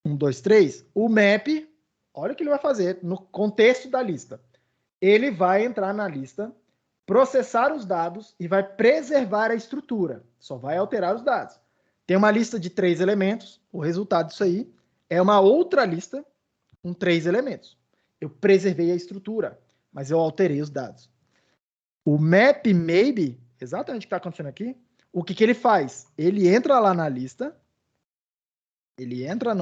1, 2, 3, o map, olha o que ele vai fazer no contexto da lista. Ele vai entrar na lista, processar os dados e vai preservar a estrutura. Só vai alterar os dados. Tem uma lista de 3 elementos, o resultado disso aí é uma outra lista com 3 elementos. Eu preservei a estrutura, mas eu alterei os dados. O map maybe, exatamente o que está acontecendo aqui, o que ele faz? Ele entra lá na lista, ele entra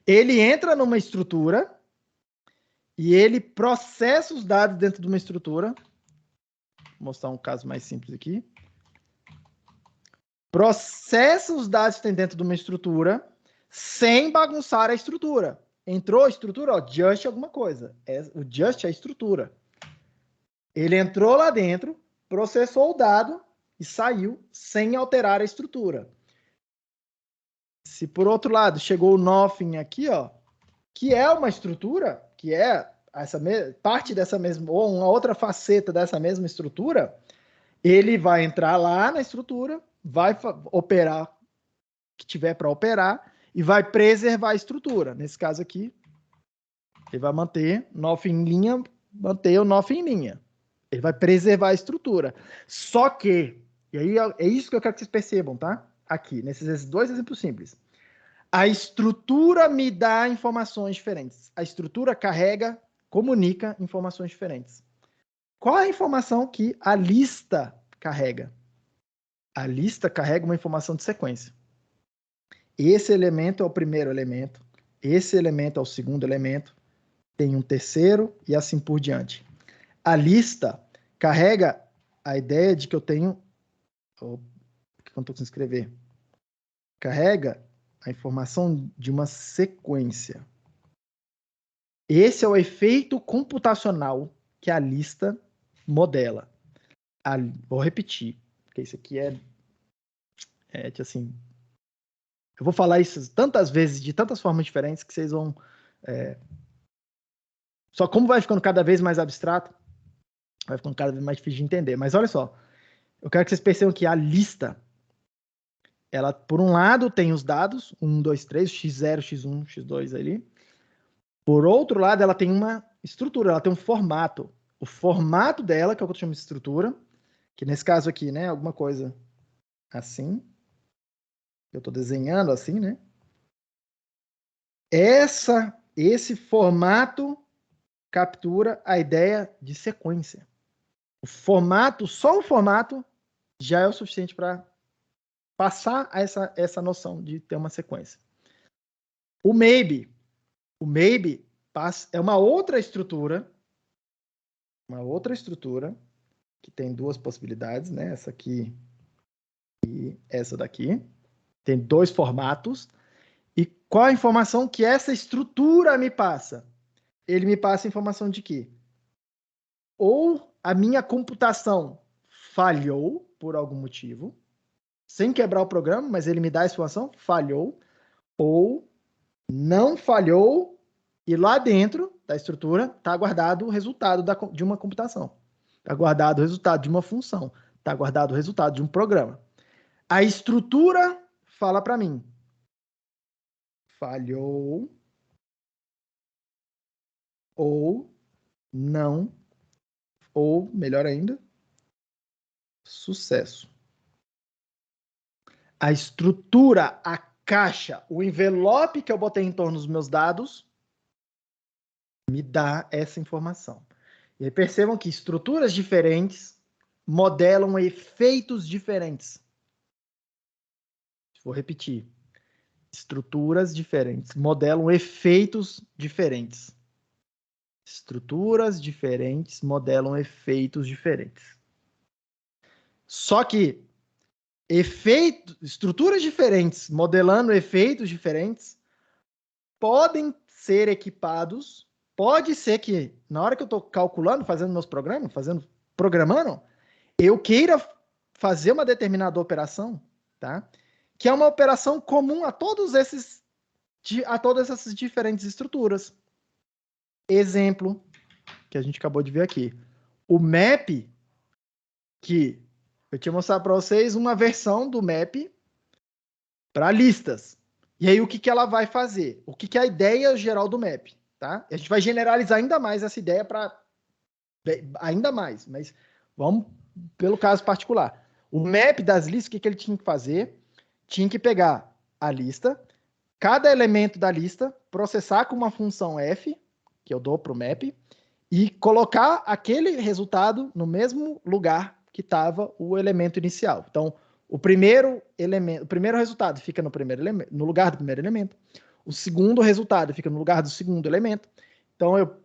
ele entra numa estrutura e ele processa os dados dentro de uma estrutura. Vou mostrar um caso mais simples aqui. Processa os dados que tem dentro de uma estrutura sem bagunçar a estrutura. Entrou a estrutura, ó, just alguma coisa. O just é a estrutura. Ele entrou lá dentro, processou o dado e saiu sem alterar a estrutura. Se por outro lado chegou o nothing aqui, ó, que é uma estrutura, que é parte dessa mesma, ou uma outra faceta dessa mesma estrutura, ele vai entrar lá na estrutura, vai operar o que tiver para operar e vai preservar a estrutura. Nesse caso aqui, ele vai manter nothing em linha, manter o nothing em linha. Ele vai preservar a estrutura. Só que, e aí é isso que eu quero que vocês percebam, tá? Aqui, nesses 2 exemplos simples. A estrutura me dá informações diferentes. A estrutura comunica informações diferentes. Qual é a informação que a lista carrega? A lista carrega uma informação de sequência. Esse elemento é o primeiro elemento, esse elemento é o segundo elemento, tem um terceiro e assim por diante. A lista carrega a ideia de que eu tenho... Por que eu não estou conseguindo escrever? Carrega a informação de uma sequência. Esse é o efeito computacional que a lista modela. Vou repetir, porque isso aqui assim... Eu vou falar isso tantas vezes, de tantas formas diferentes, que vocês vão... Só como vai ficando cada vez mais abstrato, vai ficando cada vez mais difícil de entender. Mas olha só, eu quero que vocês percebam que a lista, ela, por um lado, tem os dados, 1, 2, 3, x0, x1, x2 ali. Por outro lado, ela tem uma estrutura, ela tem um formato. O formato dela, que é o que eu chamo de estrutura, que nesse caso aqui, né, alguma coisa assim. Eu estou desenhando assim, né? Esse formato captura a ideia de sequência. Só o formato já é o suficiente para passar essa noção de ter uma sequência. O maybe é uma outra estrutura que tem 2 possibilidades, né? Essa aqui e essa daqui. Tem 2 formatos. E qual a informação que essa estrutura me passa? Ele me passa a informação de que ou a minha computação falhou por algum motivo, sem quebrar o programa, mas ele me dá a informação, falhou, ou não falhou, e lá dentro da estrutura está guardado o resultado de uma computação. Está guardado o resultado de uma função. Está guardado o resultado de um programa. A estrutura fala para mim. Falhou ou não, ou, melhor ainda, sucesso. A estrutura, a caixa, o envelope que eu botei em torno dos meus dados me dá essa informação. E aí percebam que estruturas diferentes modelam efeitos diferentes. Vou repetir. Estruturas diferentes modelam efeitos diferentes. Estruturas diferentes modelam efeitos diferentes. Só que estruturas diferentes modelando efeitos diferentes podem ser equipados. Pode ser que na hora que eu estou calculando, fazendo meus programas, programando, eu queira fazer uma determinada operação, tá? Que é uma operação comum a todas essas diferentes estruturas. Exemplo que a gente acabou de ver aqui. O map, que eu tinha mostrado para vocês uma versão do map para listas. E aí o que ela vai fazer? O que é a ideia geral do map? Tá? A gente vai generalizar ainda mais essa ideia para ainda mais, mas vamos pelo caso particular. O map das listas, o que ele tinha que fazer? Tinha que pegar a lista, cada elemento da lista, processar com uma função f, que eu dou para o map, e colocar aquele resultado no mesmo lugar que estava o elemento inicial. Então, o primeiro resultado fica no lugar do primeiro elemento. O segundo resultado fica no lugar do segundo elemento. Então, eu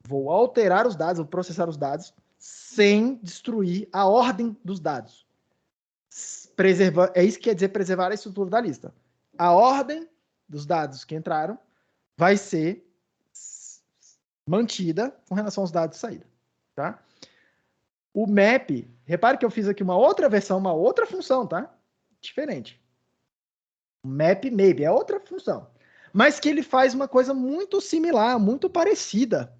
vou alterar os dados, vou processar os dados sem destruir a ordem dos dados. É isso que quer dizer preservar a estrutura da lista. A ordem dos dados que entraram vai ser mantida com relação aos dados de saída. Tá? O map, repare que eu fiz aqui uma outra versão, uma outra função, tá? Diferente. O map maybe é outra função. Mas que ele faz uma coisa muito similar, muito parecida.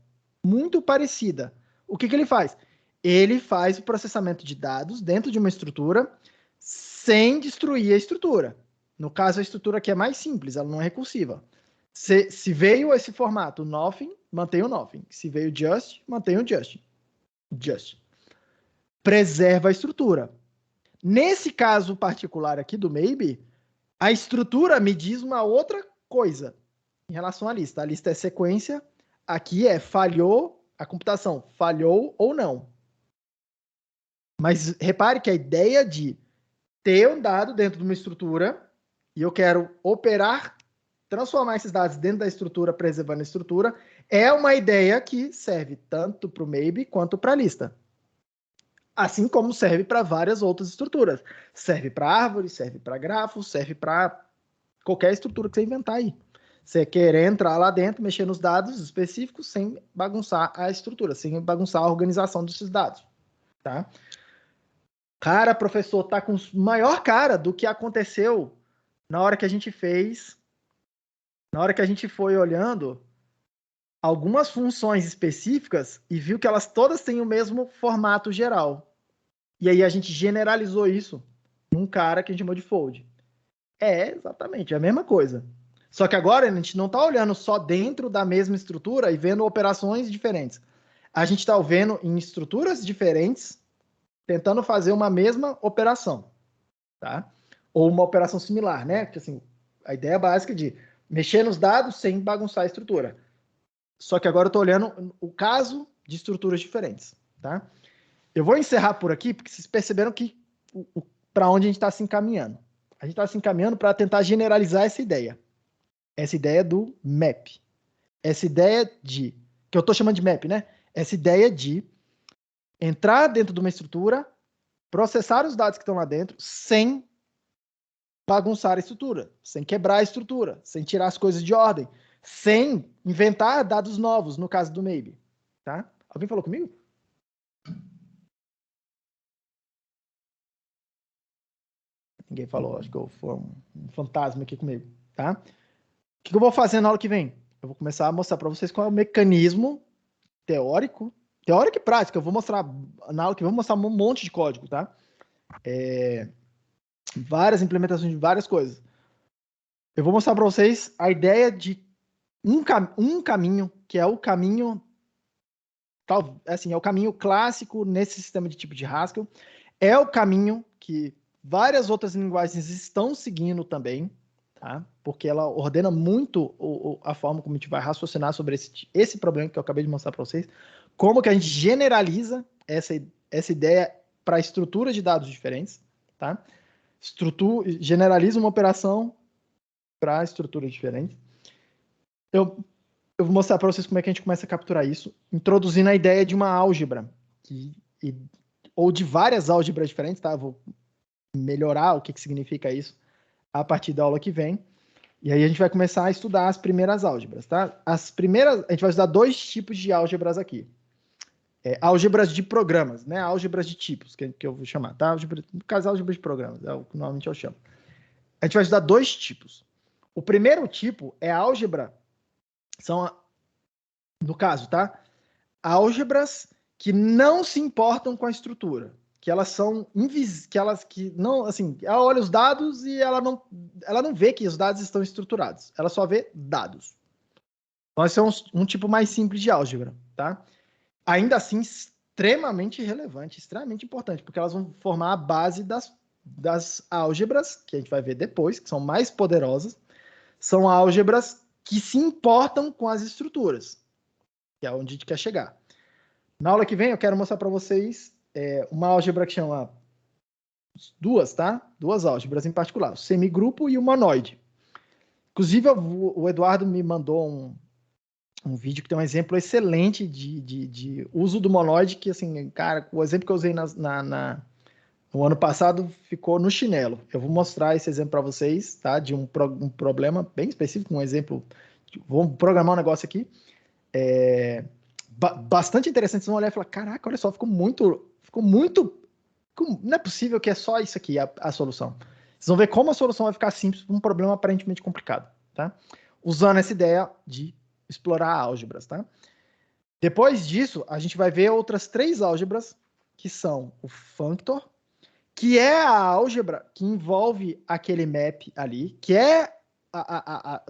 Muito parecida. O que ele faz? Ele faz o processamento de dados dentro de uma estrutura sem destruir a estrutura. No caso, a estrutura aqui é mais simples, ela não é recursiva. Se veio esse formato nothing, mantém o nothing. Se veio just, mantém o just. Just. Preserva a estrutura. Nesse caso particular aqui do maybe, a estrutura me diz uma outra coisa em relação à lista. A lista é sequência, aqui é falhou, a computação falhou ou não. Mas repare que a ideia de ter um dado dentro de uma estrutura e eu quero operar, transformar esses dados dentro da estrutura, preservando a estrutura, é uma ideia que serve tanto para o maybe quanto para a lista. Assim como serve para várias outras estruturas. Serve para árvore, serve para grafo, serve para qualquer estrutura que você inventar aí. Você querer entrar lá dentro, mexer nos dados específicos sem bagunçar a estrutura, sem bagunçar a organização desses dados. Tá? Cara, professor, tá com maior cara do que aconteceu na hora que a gente fez, na hora que a gente foi olhando algumas funções específicas e viu que elas todas têm o mesmo formato geral. E aí a gente generalizou isso num cara que a gente chamou de fold. É exatamente a mesma coisa. Só que agora a gente não está olhando só dentro da mesma estrutura e vendo operações diferentes. A gente está vendo em estruturas diferentes, tentando fazer uma mesma operação. Tá? Ou uma operação similar, né? Porque, assim, a ideia básica de mexer nos dados sem bagunçar a estrutura. Só que agora eu estou olhando o caso de estruturas diferentes. Tá? Eu vou encerrar por aqui, porque vocês perceberam que para onde a gente está se encaminhando. A gente está se encaminhando para tentar generalizar essa ideia. Essa ideia do map. Essa ideia de... que eu estou chamando de map, né? Essa ideia de entrar dentro de uma estrutura, processar os dados que estão lá dentro, sem bagunçar a estrutura, sem quebrar a estrutura, sem tirar as coisas de ordem, sem inventar dados novos, no caso do maybe. Tá? Alguém falou comigo? Ninguém falou, acho que foi um fantasma aqui comigo, tá? O que eu vou fazer na aula que vem? Eu vou começar a mostrar para vocês qual é o mecanismo teórico teórica e prática. Eu vou mostrar na aula que vou mostrar um monte de código, tá? Várias implementações de várias coisas. Eu vou mostrar para vocês a ideia de um caminho, que é o caminho, assim, é o caminho clássico nesse sistema de tipo de Haskell. É o caminho que várias outras linguagens estão seguindo também, tá? Porque ela ordena muito a forma como a gente vai raciocinar sobre esse problema que eu acabei de mostrar para vocês. Como que a gente generaliza essa ideia para estruturas de dados diferentes, tá? Generaliza uma operação para estruturas diferentes. Eu vou mostrar para vocês como é que a gente começa a capturar isso, introduzindo a ideia de uma álgebra, ou de várias álgebras diferentes, tá? Eu vou melhorar o que significa isso a partir da aula que vem. E aí a gente vai começar a estudar as primeiras álgebras, tá? A gente vai estudar 2 tipos de álgebras aqui. Álgebras de programas, né? Álgebras de tipos, que eu vou chamar, tá? No caso, álgebra de programas, é o que normalmente eu chamo. A gente vai estudar 2 tipos. O primeiro tipo é álgebra, no caso, tá? Álgebras que não se importam com a estrutura, que elas são que não, assim, ela olha os dados e ela não vê que os dados estão estruturados, ela só vê dados. Então, esse é um tipo mais simples de álgebra, tá? Ainda assim, extremamente relevante, extremamente importante, porque elas vão formar a base das álgebras, que a gente vai ver depois, que são mais poderosas, são álgebras que se importam com as estruturas, que é onde a gente quer chegar. Na aula que vem, eu quero mostrar para vocês uma álgebra que chama 2, tá? 2 álgebras em particular, o semigrupo e o monoide. Inclusive, o Eduardo me mandou um vídeo que tem um exemplo excelente de uso do monoide, que, assim, cara, o exemplo que eu usei no ano passado ficou no chinelo. Eu vou mostrar esse exemplo para vocês, tá? De um problema bem específico, um exemplo. Vou programar um negócio aqui. Bastante interessante. Vocês vão olhar e falar, caraca, olha só, ficou muito... Não é possível que é só isso aqui a solução. Vocês vão ver como a solução vai ficar simples para um problema aparentemente complicado, tá? Usando essa ideia de explorar álgebras, tá? Depois disso, a gente vai ver outras 3 álgebras, que são o functor, que é a álgebra que envolve aquele map ali, que é,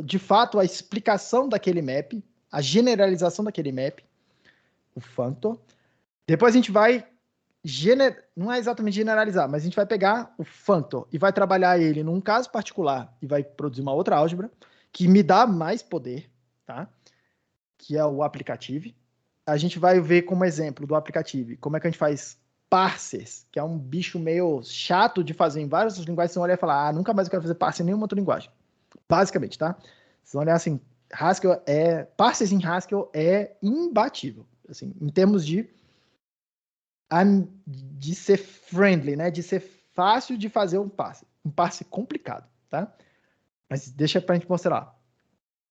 de fato, a explicação daquele map, a generalização daquele map, o functor. Depois a gente vai não é exatamente generalizar, mas a gente vai pegar o functor e vai trabalhar ele num caso particular e vai produzir uma outra álgebra que me dá mais poder, tá? Que é o applicative. A gente vai ver como exemplo do applicative como é que a gente faz parsers, que é um bicho meio chato de fazer em várias linguagens. Você olha e fala, nunca mais eu quero fazer parser em nenhuma outra linguagem. Basicamente, tá? Vocês vão olhar assim, parsers em Haskell é imbatível, assim, em termos de ser friendly, né? De ser fácil de fazer um parse complicado, tá? Mas deixa pra gente mostrar.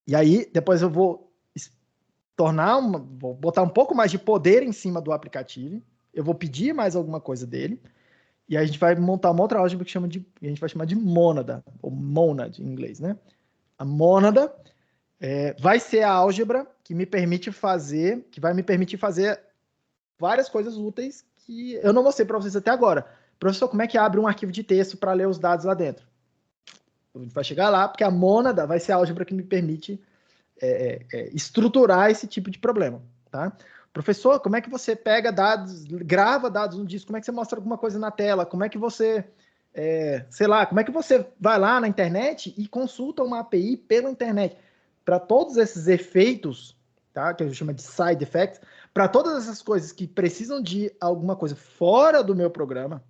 E aí, depois eu vou botar um pouco mais de poder em cima do aplicativo. Eu vou pedir mais alguma coisa dele. E aí a gente vai montar uma outra álgebra que a gente vai chamar de mônada, ou monad em inglês, né? A mônada vai ser a álgebra que vai me permitir fazer várias coisas úteis que eu não mostrei para vocês até agora. Professor, como é que abre um arquivo de texto para ler os dados lá dentro? A gente vai chegar lá, porque a mônada vai ser a álgebra que me permite estruturar esse tipo de problema, tá? Professor, como é que você pega dados, grava dados no disco? Como é que você mostra alguma coisa na tela? Como é que você, como é que você vai lá na internet e consulta uma API pela internet? Para todos esses efeitos, tá? Que a gente chama de side effects, para todas essas coisas que precisam de alguma coisa fora do meu programa,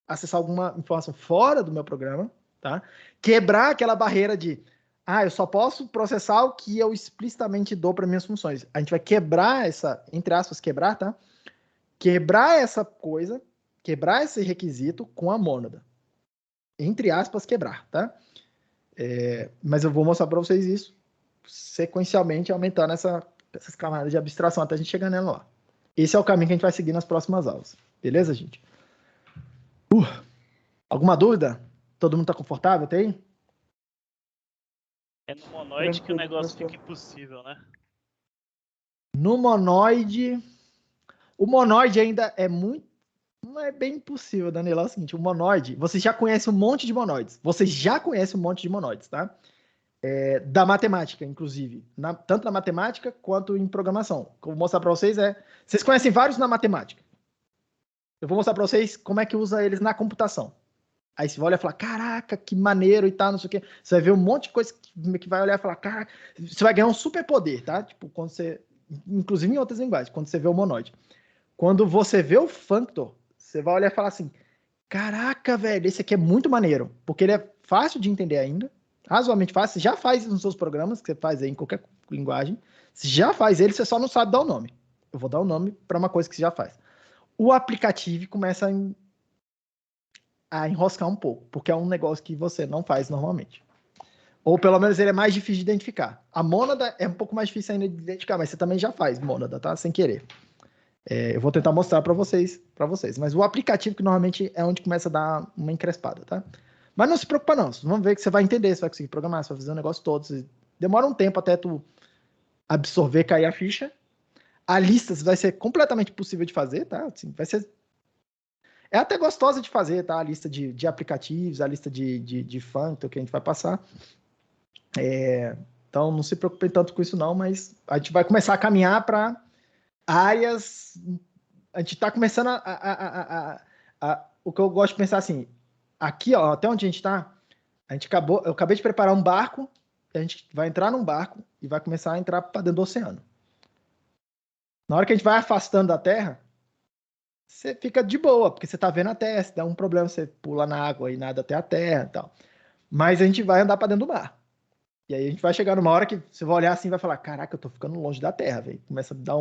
acessar alguma informação fora do meu programa, tá? Quebrar aquela barreira de eu só posso processar o que eu explicitamente dou para minhas funções. A gente vai quebrar entre aspas, quebrar, tá? Quebrar essa coisa, quebrar esse requisito com a mônada. Entre aspas, quebrar, tá? Mas eu vou mostrar para vocês isso sequencialmente, aumentando essas camadas de abstração até a gente chegar nela lá. Esse é o caminho que a gente vai seguir nas próximas aulas. Beleza, gente? Alguma dúvida? Todo mundo está confortável até aí? É no monoide que o negócio fica impossível, né? No monoide... O monoide ainda é muito... Não é bem impossível, Danilo. É o seguinte, o monoide... Você já conhece um monte de monoides. Você já conhece um monte de monoides, tá? Da matemática, inclusive. Tanto na matemática quanto em programação. O que eu vou mostrar para vocês Vocês conhecem vários na matemática. Eu vou mostrar para vocês como é que usa eles na computação. Aí você vai olhar e falar, caraca, que maneiro e tal, não sei o quê. Você vai ver um monte de coisa que vai olhar e falar, caraca, você vai ganhar um superpoder, tá? Tipo, quando você... Inclusive em outras linguagens, quando você vê o monoide. Quando você vê o functor, você vai olhar e falar assim, caraca, velho, esse aqui é muito maneiro. Porque ele é fácil de entender ainda. Razoavelmente fácil. Você já faz nos seus programas, que você faz aí em qualquer linguagem. Você já faz ele, você só não sabe dar o nome. Eu vou dar o nome para uma coisa que você já faz. O aplicativo começa a enroscar um pouco, porque é um negócio que você não faz normalmente. Ou pelo menos ele é mais difícil de identificar. A mônada é um pouco mais difícil ainda de identificar, mas você também já faz mônada, tá? Sem querer. Eu vou tentar mostrar para vocês. Mas o aplicativo que normalmente é onde começa a dar uma encrespada, tá? Mas não se preocupa não. Vamos ver que você vai entender, você vai conseguir programar, você vai fazer o negócio todo. Demora um tempo até tu absorver, cair a ficha. A lista vai ser completamente possível de fazer, tá? Assim, vai ser... É até gostosa de fazer, tá? A lista de aplicativos, a lista de functor que a gente vai passar. Então, não se preocupem tanto com isso não, mas a gente vai começar a caminhar para áreas... A gente está começando o que eu gosto de pensar assim, aqui, ó, até onde a gente está, eu acabei de preparar um barco, a gente vai entrar num barco e vai começar a entrar para dentro do oceano. Na hora que a gente vai afastando da Terra, você fica de boa, porque você está vendo a Terra, se dá um problema, você pula na água e nada até a Terra e tal. Mas a gente vai andar para dentro do mar. E aí a gente vai chegar numa hora que você vai olhar assim e vai falar, caraca, eu tô ficando longe da Terra, velho. Começa a dar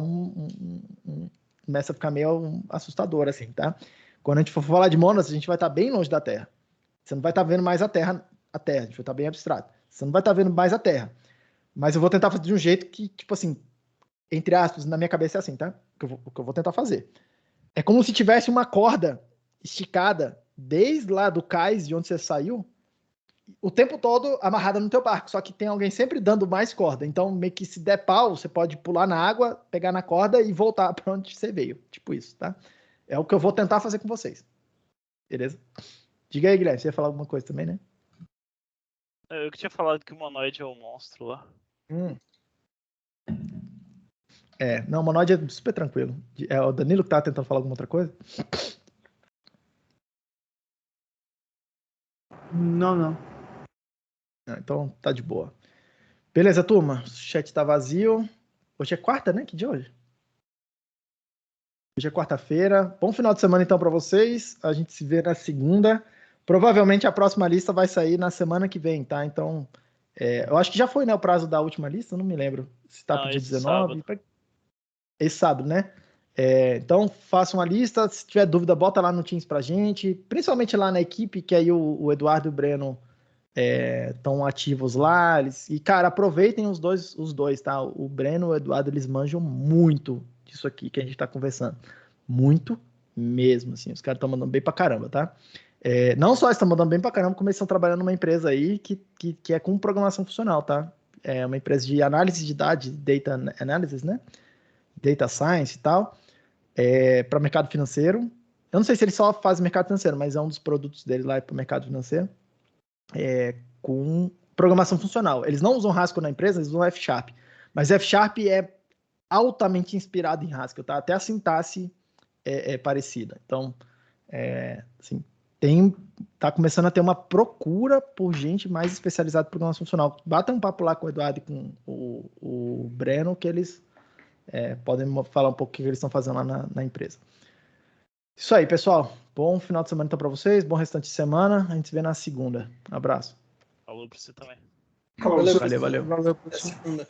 começa a ficar meio assustador, assim, tá? Quando a gente for falar de Monas, a gente vai estar bem longe da Terra. Você não vai estar vendo mais a Terra, a gente vai estar bem abstrato. Você não vai estar vendo mais a Terra. Mas eu vou tentar fazer de um jeito que, tipo assim, entre aspas, na minha cabeça é assim, tá? O que eu vou tentar fazer. É como se tivesse uma corda esticada desde lá do cais de onde você saiu, o tempo todo amarrada no teu barco, só que tem alguém sempre dando mais corda. Então, meio que se der pau, você pode pular na água, pegar na corda e voltar para onde você veio. Tipo isso, tá? É o que eu vou tentar fazer com vocês. Beleza? Diga aí, Guilherme, você ia falar alguma coisa também, né? Eu que tinha falado que o monoide é o monstro lá. Não, o monoide é super tranquilo. É o Danilo que tá tentando falar alguma outra coisa? Não. Então, tá de boa. Beleza, turma. O chat tá vazio. Hoje é quarta, né? Que dia é hoje? Hoje é quarta-feira. Bom final de semana, então, para vocês. A gente se vê na segunda. Provavelmente a próxima lista vai sair na semana que vem, tá? Então, eu acho que já foi, né, o prazo da última lista. Eu não me lembro se tá pro dia 19. Esse sábado, né? Então, façam a lista. Se tiver dúvida, bota lá no Teams pra gente. Principalmente lá na equipe, que aí o Eduardo e o Breno estão ativos lá. E, cara, aproveitem os dois, tá? O Breno e o Eduardo, eles manjam muito disso aqui que a gente tá conversando. Muito mesmo, assim. Os caras estão mandando bem pra caramba, tá? Não só estão mandando bem pra caramba, como eles estão trabalhando numa empresa aí que é com programação funcional, tá? É uma empresa de análise de dados, data analysis, né? Data science e tal, para o mercado financeiro. Eu não sei se ele só faz mercado financeiro, mas é um dos produtos dele lá para o mercado financeiro, com programação funcional. Eles não usam Haskell na empresa, eles usam F#. Mas F# é altamente inspirado em Haskell, tá? Até a sintaxe é parecida. Então, assim, tá começando a ter uma procura por gente mais especializada em programação funcional. Bata um papo lá com o Eduardo e com o Breno, que eles podem falar um pouco o que eles estão fazendo lá na empresa. Isso aí, pessoal. Bom final de semana então para vocês. Bom restante de semana. A gente se vê na segunda. Abraço. Falou pra você também. Valeu. Valeu. Valeu, Até segunda.